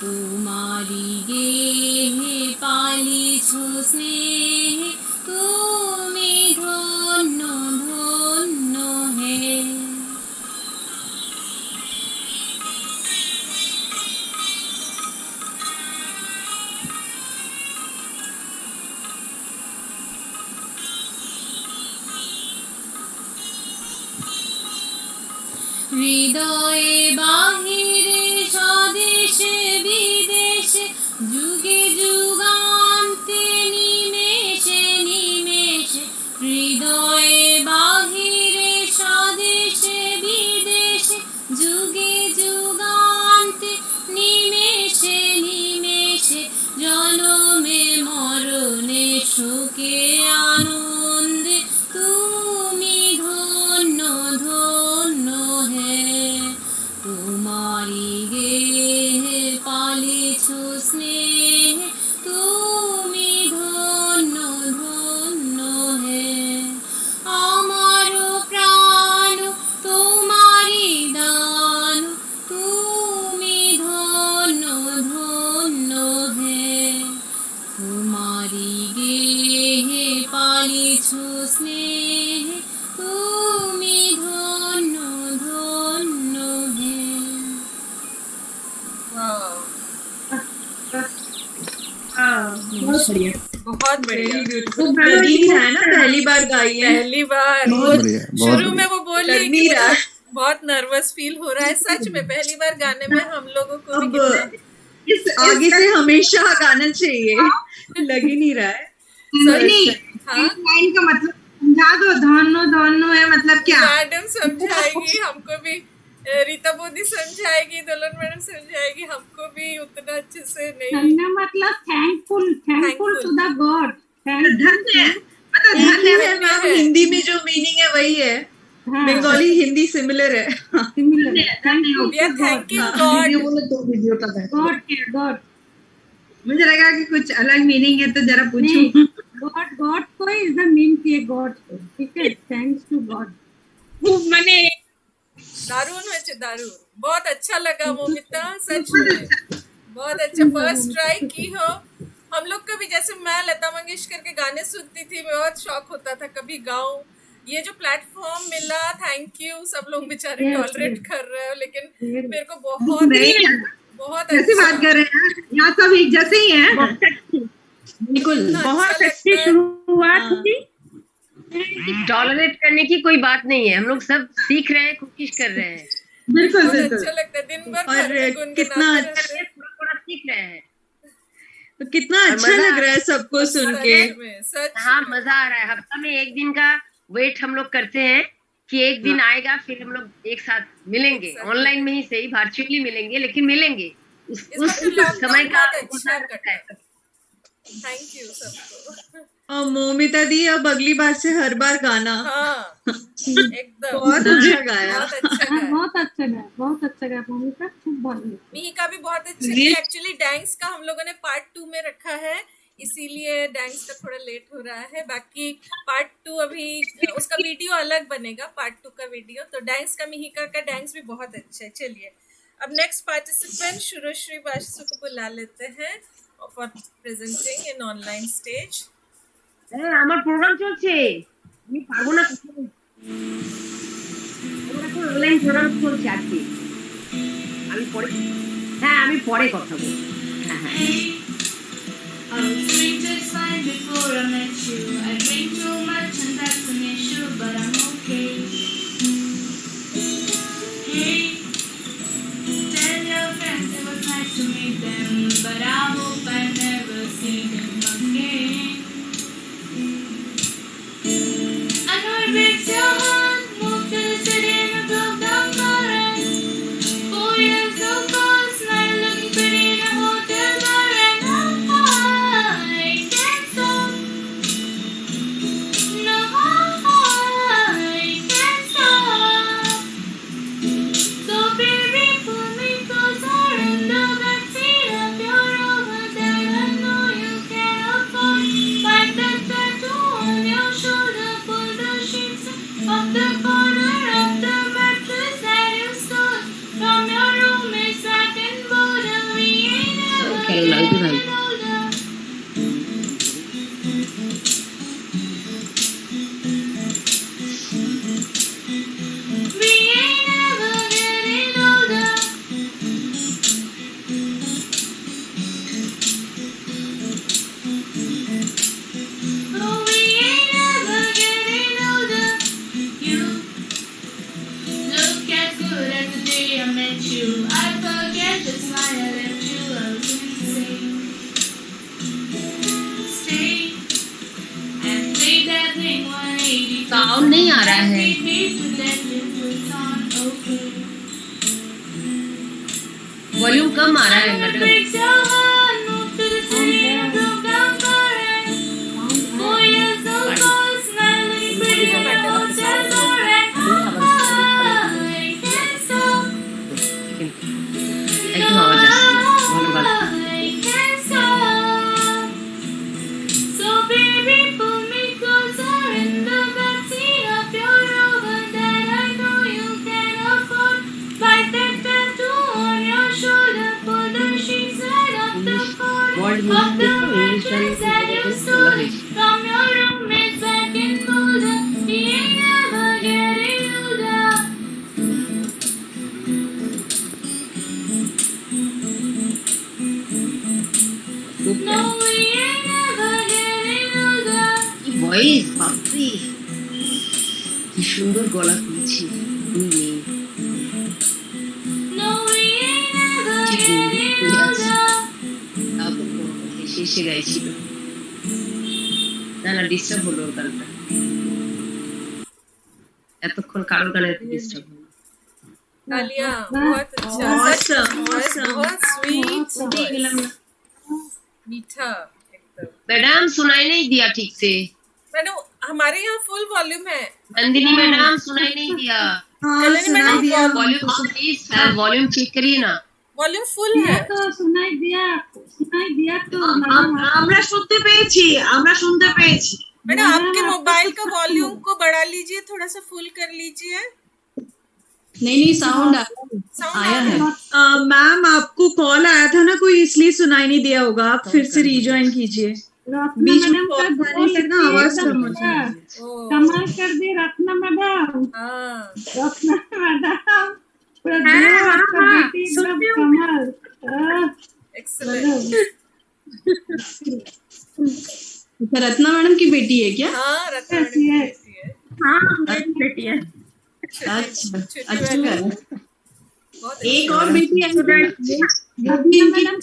তোমারি গেহে পালিছ স্নেহে, তুমি ধন্য ধন্য হে. হৃদয়ে বাহিরে স্বদেশে বিদেশে যুগে যুগান্তে নিমেষে নিমেষে হৃদয়ে বাহিরে স্বদেশে বিদেশে যুগে যুগান্তে নিমেষে নিমেষে জনমে মরণে শোকে আনন্দে তুমি ধন্য ধন্য হে তোমারি গেহে পালিছ স্নেহ তুমি ধন্য ধন্য হে আমার প্রাণ তোমারি দান তুমি ধন্য ধন্য হে তোমারি গেহে পালিছ স্নেহ তুমি ধন্য ধন্য হে।
बहुत बढ़िया।
नदीन है ना, पहली बार गाई है।
पहली बार
बहुत बढ़िया, बहुत
शुरू में
बढ़िया।
वो बोली कि बहुत नर्वस फील हो रहा है। सच में पहली बार गाने में हम लोगों को भी कितना
आगे से हमेशा गाना चाहिए, लग ही नहीं रहा है।
लाइन का मतलब समझा दो। धोनो धोनो है मतलब क्या?
मैडम समझाएगी हमको भी, रीता बोदी समझाएगी, दुल्हन मैडम समझाएगी, हमको भी उतना अच्छे से नहीं।
धन्य मतलब थैंकफुल टू द गॉड।
धन्य है मैम, हिंदी में जो मीनिंग है वही है। बंगाली हिंदी सिमिलर है।
Thank you God.
गॉड मुझे लगा कि कुछ अलग मीनिंग है तो जरा पूछूं। गॉड को इज द मीन की गॉड, ठीक है। Thanks to God. माने
दारुण है, दारुण। बहुत अच्छा लगा मोमिता, सच में बहुत अच्छा। फर्स्ट ट्राई की हो। हम लोग को भी, जैसे मैं लता मंगेशकर के गाने सुनती थी, बहुत शौक होता था कभी गाऊं। ये जो प्लेटफॉर्म मिला, थैंक यू। सब लोग बेचारे टॉलरेट कर रहे हो, लेकिन मेरे को बहुत
ऐसी बात कर रहे हैं। यहाँ सब एक जैसे ही हैं।
बिल्कुल,
बहुत अच्छी शुरुआत थी।
टॉलरेट करने की कोई बात नहीं है, हम लोग सब सीख रहे हैं, कोशिश कर रहे हैं।
बिल्कुल अच्छा लगता है। दिन भर
और कितना
थोड़ा सीख रहे हैं,
तो कितना अच्छा लग रहा है सबको सुन के।
हाँ, मजा आ रहा है। हफ्ता में एक दिन का वेट हम लोग करते हैं कि एक दिन आएगा, फिर हम लोग एक साथ मिलेंगे। ऑनलाइन में ही सही, वर्चुअली मिलेंगे, लेकिन मिलेंगे। उस समय का
अच्छा कटा है। थैंक यू सबको।
और मोमिता दी, अब अगली बार से हर बार गाना।
हाँ, एकदम
बहुत अच्छा गाया।
बहुत अच्छा गाया मोमिता, खूब बहुत।
मिहिका भी बहुत अच्छी थी। एक्चुअली डांस का हम लोगों ने पार्ट 2 में रखा है, इसीलिए डांस का थोड़ा लेट हो रहा है। बाकी पार्ट 2 अभी उसका वीडियो अलग बनेगा, पार्ट 2 का वीडियो। तो डांस का, मिहिका का डांस भी बहुत अच्छा है। चलिए अब नेक्स्ट पार्टिसिपेंट शुरुश्री बासु को बुला लेते हैं for presenting in online stage.
আমার প্রোগ্রাম চলছে, আমি পারবো না। অনলাইন প্রোগ্রাম চলছে আজকে, আমি পরে কথা বলবো।
I was doing just fine before I met you. I drink too much and that's an issue, but I'm okay. Hey, tell your friends it was nice to meet them, but I hope I never see them again. I know it breaks your heart, moved to the city in a broke down car and 4 years so fast, now looking pretty in a hotel bar and I can't stop. No, I
sound नहीं आ रहा है। Volume कम आ रहा है madam. एकदम आवाज आ रही है।
So baby, pull me closer in the backseat of your Rover that I know you can afford. Bite that tattoo on your shoulder, pull the sheets right off the corner of the mattress that you stole from your roommates back in Boulder. We ain't never getting older. No, we ain't never getting older.
Voice বাপরে কি সুন্দর গলা খুলছি দুই মেয়ে।
No, we ain't never
কি গম্ভীর
getting
করে আছে।
older.
তারপর এসে এসে গাইছিল। না না ডিস্টার্ব হলো ওর গানটা। এতক্ষণ কারোর গানে ডিস্টার্ব হলো।
तालियां, बहुत अच्छा, सच बहुत स्वीट, मीठा एकदम।
मैडम सुनाई नहीं दिया ठीक से।
मैडम हमारे यहाँ फुल वॉल्यूम है।
नंदिनी मैडम सुनाई नहीं दिया।
Kalyani madam
volume please volume check करिए ना।
वॉल्यूम फुल है।
তো শোনাই দিয়া তো
আমরা শুনতে পেয়েছি, আমরা শুনতে পেয়েছি।
मैडम आपके मोबाइल का वॉल्यूम को बढ़ा लीजिए, थोड़ा सा फुल कर लीजिए।
नहीं साउंड आया है।
मैम आपको कॉल आया था ना कोई, इसलिए सुनाई नहीं दिया होगा। आप फिर से रिजॉइन कीजिए। बीच में कॉल आने से ना आवाज कम हो जाएगी।
कमाल कर दी रत्ना मैडम। रत्ना मैडम पूरा बेटी एकदम कमाल।
एक्सीलेंट।
रत्ना मैडम की बेटी है क्या?
हाँ रत्ना मैडम की बेटी है।
हाँ मेरी बेटी है। अच्छा अच्छा। एक और बेटी है
रत्ना मैडम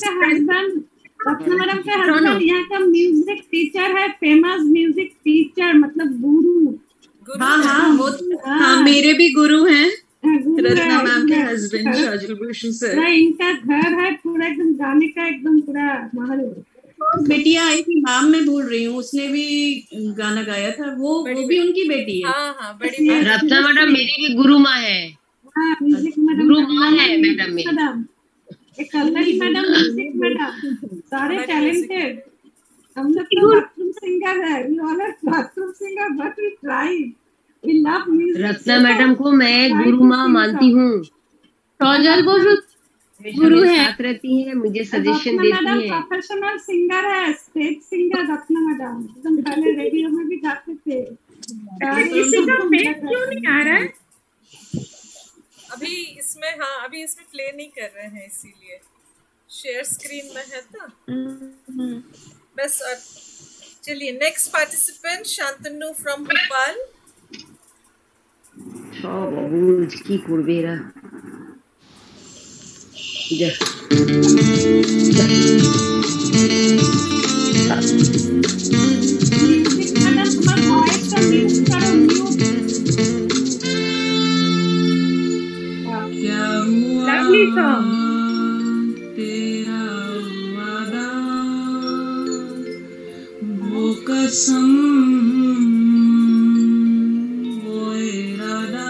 का हस्बैंड यहाँ का म्यूजिक टीचर है, फेमस म्यूजिक टीचर मतलब गुरु।
हाँ हाँ वो हाँ मेरे भी गुरु हैं रत्ना मैम के हस्बैंड शाजुल भूषण सर।
इनका घर है पूरा एकदम गाने का एकदम पूरा माहौल।
बेटियां आई थी मैम, मैं भूल रही हूँ, उसने भी गाना गाया था। वो भी उनकी बेटी है।
हाँ हाँ बड़ी
रत्ना मैडम मेरी भी गुरु माँ है। गुरु माँ है मैडम मेरी।
कल्याणी मैडम म्यूजिक मैडम सारे टैलेंटेड। हम लोग तो बाथरूम सिंगर है, bathroom singer but we try, we love music.
Ratna madam को मैं गुरु माँ मानती हूँ। गुरु है, साथ रहती है, मुझे सजेशन देती है।
प्रोफेशनल सिंगर है, स्टेज सिंगर रत्ना मैडम। एकदम पहले रेडियो में भी गाते थे।
किसी का फेस क्यों नहीं आ रहा है? अभी इसमें हाँ अभी इसमें प्ले नहीं कर रहे हैं, इसीलिए शेयर स्क्रीन में है तो बस। और चलिए next participant Shantanu from Bhopal.
बुझ की করবে এরা।
Lovely song.
तेरा वादा वो कसम वो इरादा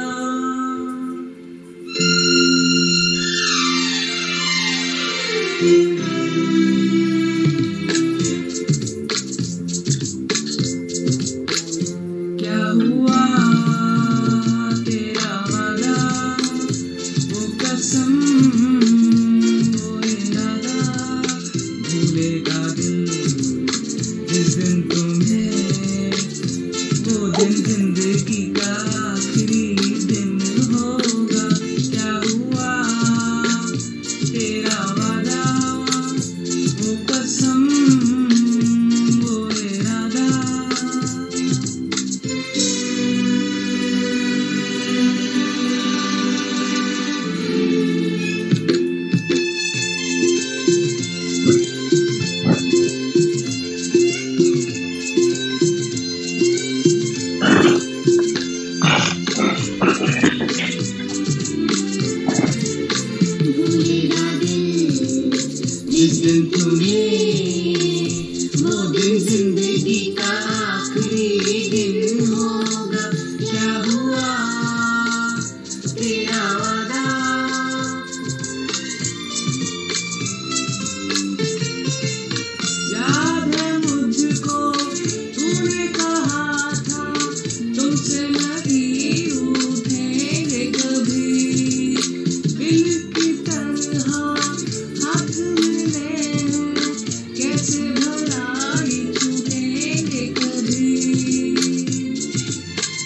क्या हुआ तेरा वादा वो कसम वो इरादा भूलेगा दिल जिस दिन तुम्हें
दिन जिंदगी का आखिरी दिन होगा, क्या हुआ तेरा वादा। याद है मुझको तूने कहा था तुमसे नहीं उठेंगे कभी, दिल की तरह हाथ मिले कैसे भला ही छूटेंगे कभी।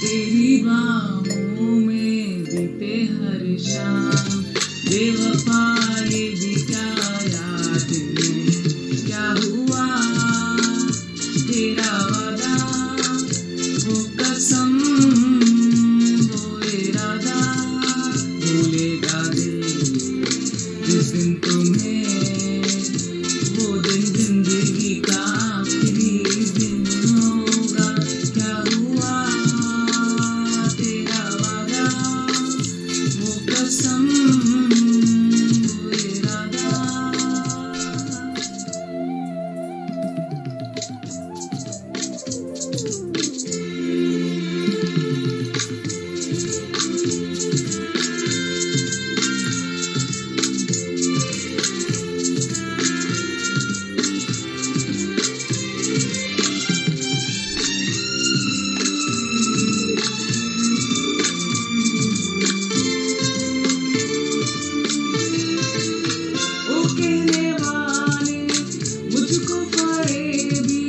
तेरी बाहों में बीते हर शाम बेवफाई भी क्या याद में, क्या हुआ तेरा वादा, वो कसम वो इरादा, भूलेगा दिल जिस दिन तुम्हें, वो दिन जिंदगी का आखिरी दिन होगा, क्या हुआ तेरा वादा, वो कसम वो इरादा। ओ कहने वाले मुझको फरेबी,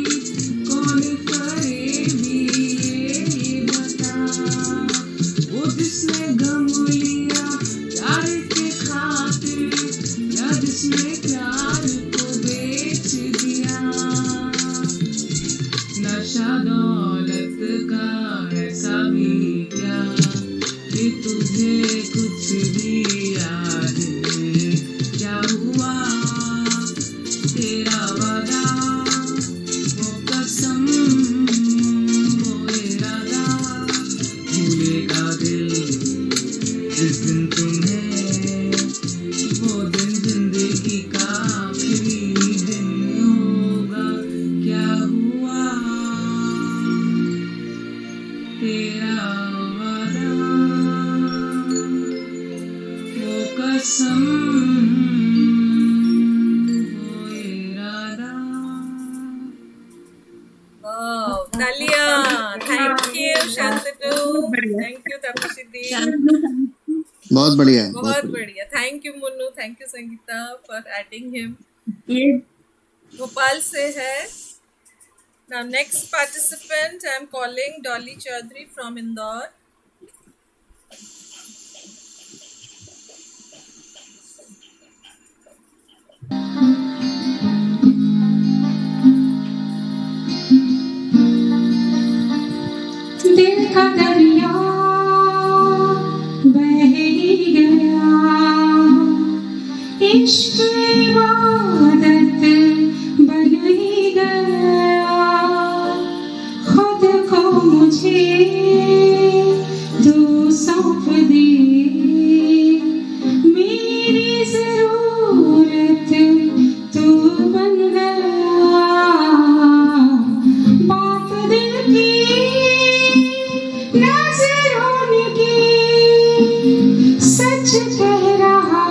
कौन फरेबी ये बता, वो जिसने गम लिया प्यार के खातिर, या जिसने प्यार को बेच दिया। नशा दौलत का ऐसा भी क्या कि तुझे कुछ भी याद नहीं, क्या हुआ तेरा वादा, वो कसम वो इरादा, भूलेगा दिल जिस दिन तुम्हें, वो दिन जिंदगी का आखिरी दिन होगा, क्या हुआ तेरा वादा, वो कसम वो इरादा।
Wow, Talia. Thank you, Shantanu. Thank you, Tapashidi.
बहुत बढ़िया है,
बहुत बढ़िया. Thank you, Munnu. Thank you, Sangeeta, for adding him.
ये
Gopal से है. Now, next participant, I am calling Dolly Chaudhary from Indore.
दिल का दरिया बह ही गया, इश्क इबादत बन ही गया, खुद को मुझे तू सौंप दी, मेरी जरूरत तू बन गया, बात दिल की नजरों की सच कह रहा,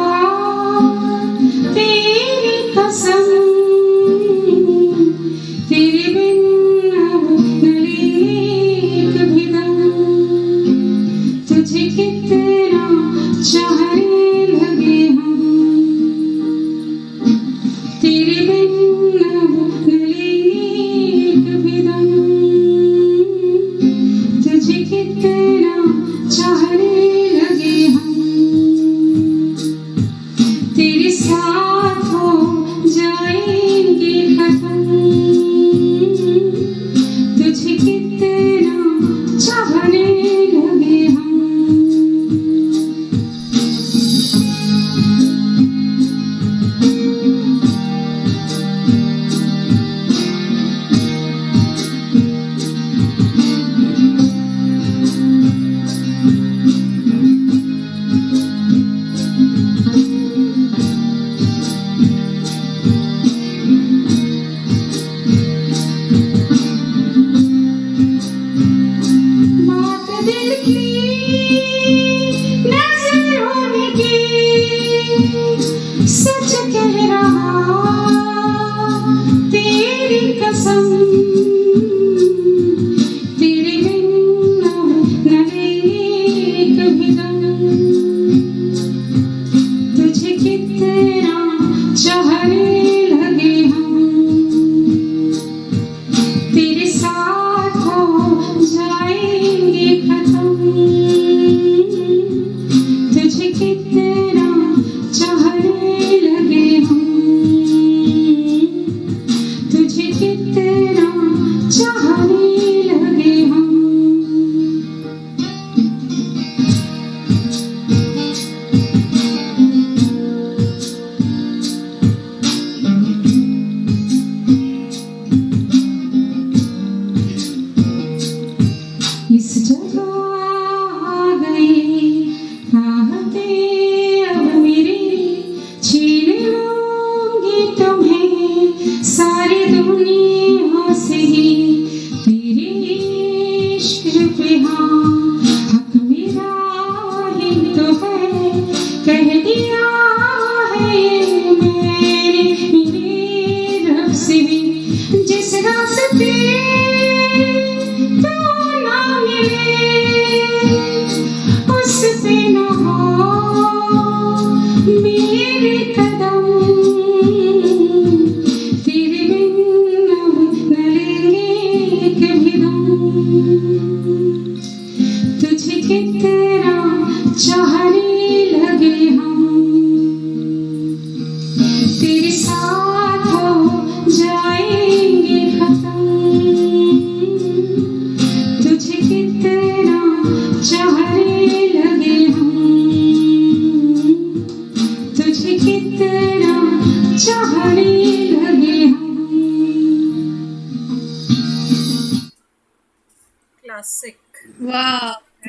क्लासिक।
वाह,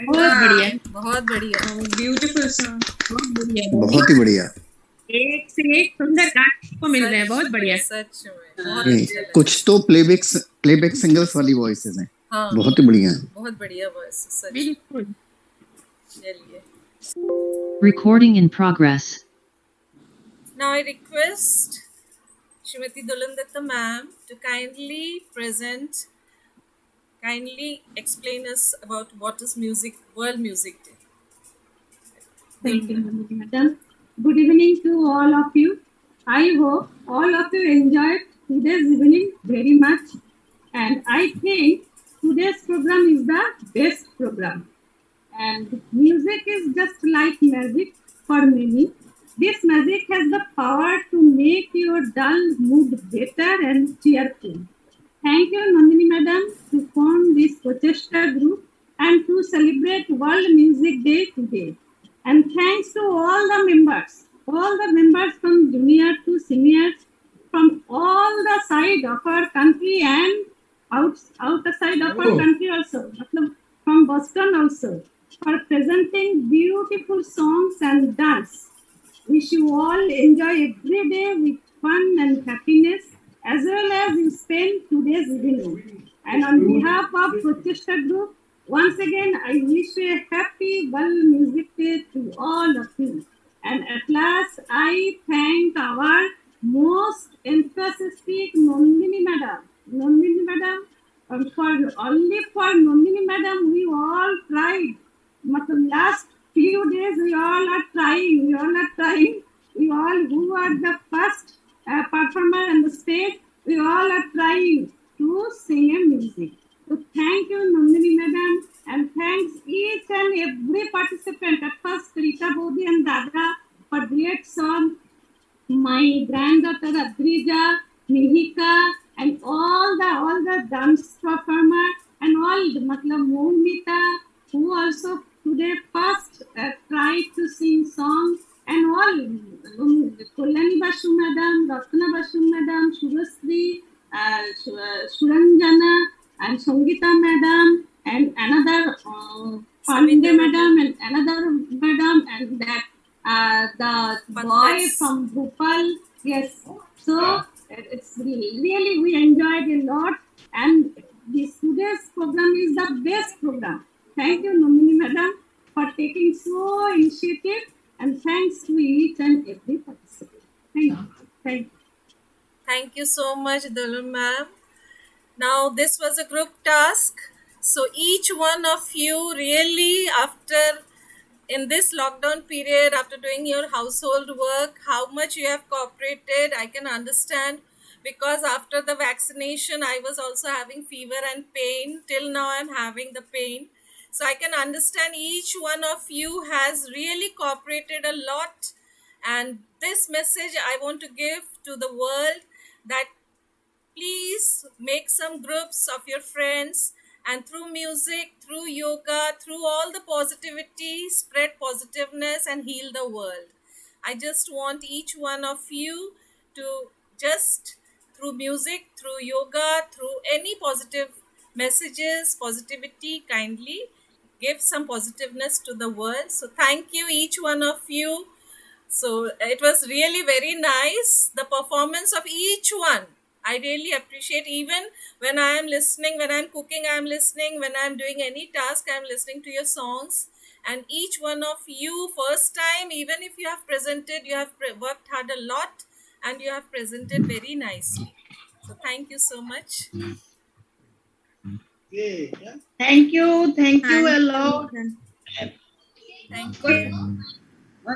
बहुत बढ़िया,
बहुत बढ़िया,
ब्यूटीफुल सॉन्ग,
बहुत बढ़िया,
बहुत ही बढ़िया।
एक से एक सुंदर गाने को मिल रहे हैं, बहुत बढ़िया।
सच में बहुत
नहीं,
अच्छा लगा।
कुछ तो प्लेबैक सिंगर्स वाली वॉइसेस हैं,
हाँ,
बहुत ही बढ़िया है।
बहुत बढ़िया वॉइस, सच।
बिल्कुल।
चलिए,
Recording in progress.
now I request Srimati Dulandatta ma'am to kindly explain us about what is World Music Day.
Thank you, Madam. Good evening to all of you. I hope all of you enjoyed today's evening very much. And I think today's program is the best program. And music is just like magic for many. This magic has the power to make your dull mood better and cheerful. Thank you, Nandini Madam, to form this Rochester group and to celebrate World Music Day today. And thanks to all the members from junior to seniors, from all the side of our country and outside of our country also, from Boston also, for presenting beautiful songs and dance. Wish you all enjoy every day with fun and happiness as well as you spend today's evening. And on behalf of Rochester Group, once again, I wish you a happy World Music Day to all of you. And at last, I thank our most enthusiastic Nandini Madam. Nandini Madam, only for Nandini Madam, we all tried. Last few days, we all are trying. We all who are the first performer on the stage, we all are trying to sing a music. So thank you, Nandini Madam, and thanks each and every participant. At first, Rita Bodhi and Dada for great song. My granddaughter Adrija, Mihika, and all the dance performer and all, Moumita, who also today first tried to sing song, and all, Kolani Basu Madam, Ratna Basu Madam, Shurasri, Suranjana, and Sangita Madam, and another Pandey Madam, and another Madam, and that the boy from Bhopal. Yes, so it's really we enjoyed a lot, and today's program is the best program. Thank you, Nandini Madam, for taking so initiative, and thanks to each and every participant. Thank you.
Thank you so much, Dulun ma'am. Now, this was a group task. So, each one of you really, in this lockdown period, after doing your household work, how much you have cooperated, I can understand, because after the vaccination, I was also having fever and pain. Till now, I'm having the pain. So, I can understand each one of you has really cooperated a lot. And this message I want to give to the world, that please make some groups of your friends, and through music, through yoga, through all the positivity, spread positiveness and heal the world. I just want each one of you to just through music, through yoga, through any positive messages, positivity, kindly give some positiveness to the world. So thank you each one of you. So it was really very nice, the performance of each one. I really appreciate, even when I am listening, when I'm cooking, I'm listening, when I'm doing any task, I'm listening to your songs. And each one of you, first time, even if you have presented, you have worked hard a lot and you have presented very nicely. So thank you so much.
Thank you a lot.
Thank you.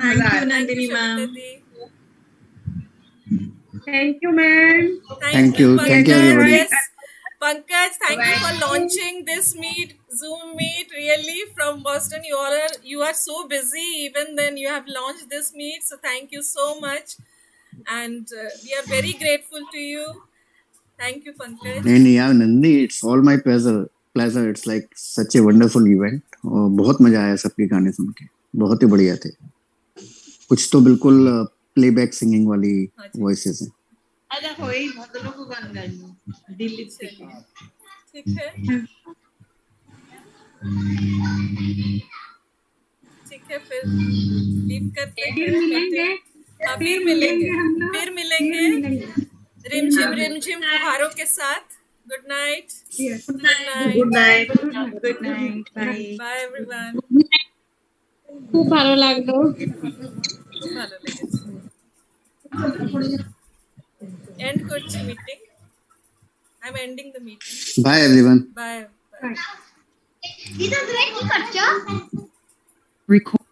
Thank you, Nandini ma'am.
Thank you, ma'am.
Thank you everybody.
Yes, Pankaj, thank you for launching this Zoom meet. Really, from Boston, you are so busy. Even then, you have launched this meet. So thank you so much, and we are very grateful to you. Thank you, Pankaj.
नहीं यार Nandi, it's all my pleasure. It's like such a wonderful event. और बहुत मजा आया सबके गाने सुन के, बहुत ही बढ़िया थे. कुछ तो बिल्कुल प्लेबैक सिंगिंग वाली वॉइसेस हैं.
आजा कोई भद्रों को गान गाइए दिल्ली से.
ठीक है. ठीक है, फिर लीव करते हैं। फिर मिलेंगे रिमझिम फुहारों के साथ। Good night.
Good night. Good night. Bye.
Bye everyone.
খুব ভালো লাগলো।
ভালো লেগেছে। এন্ড করছি meeting. I am ending the meeting.
Bye everyone.
Bye.
দিদা তুমি কি করছো?
Record.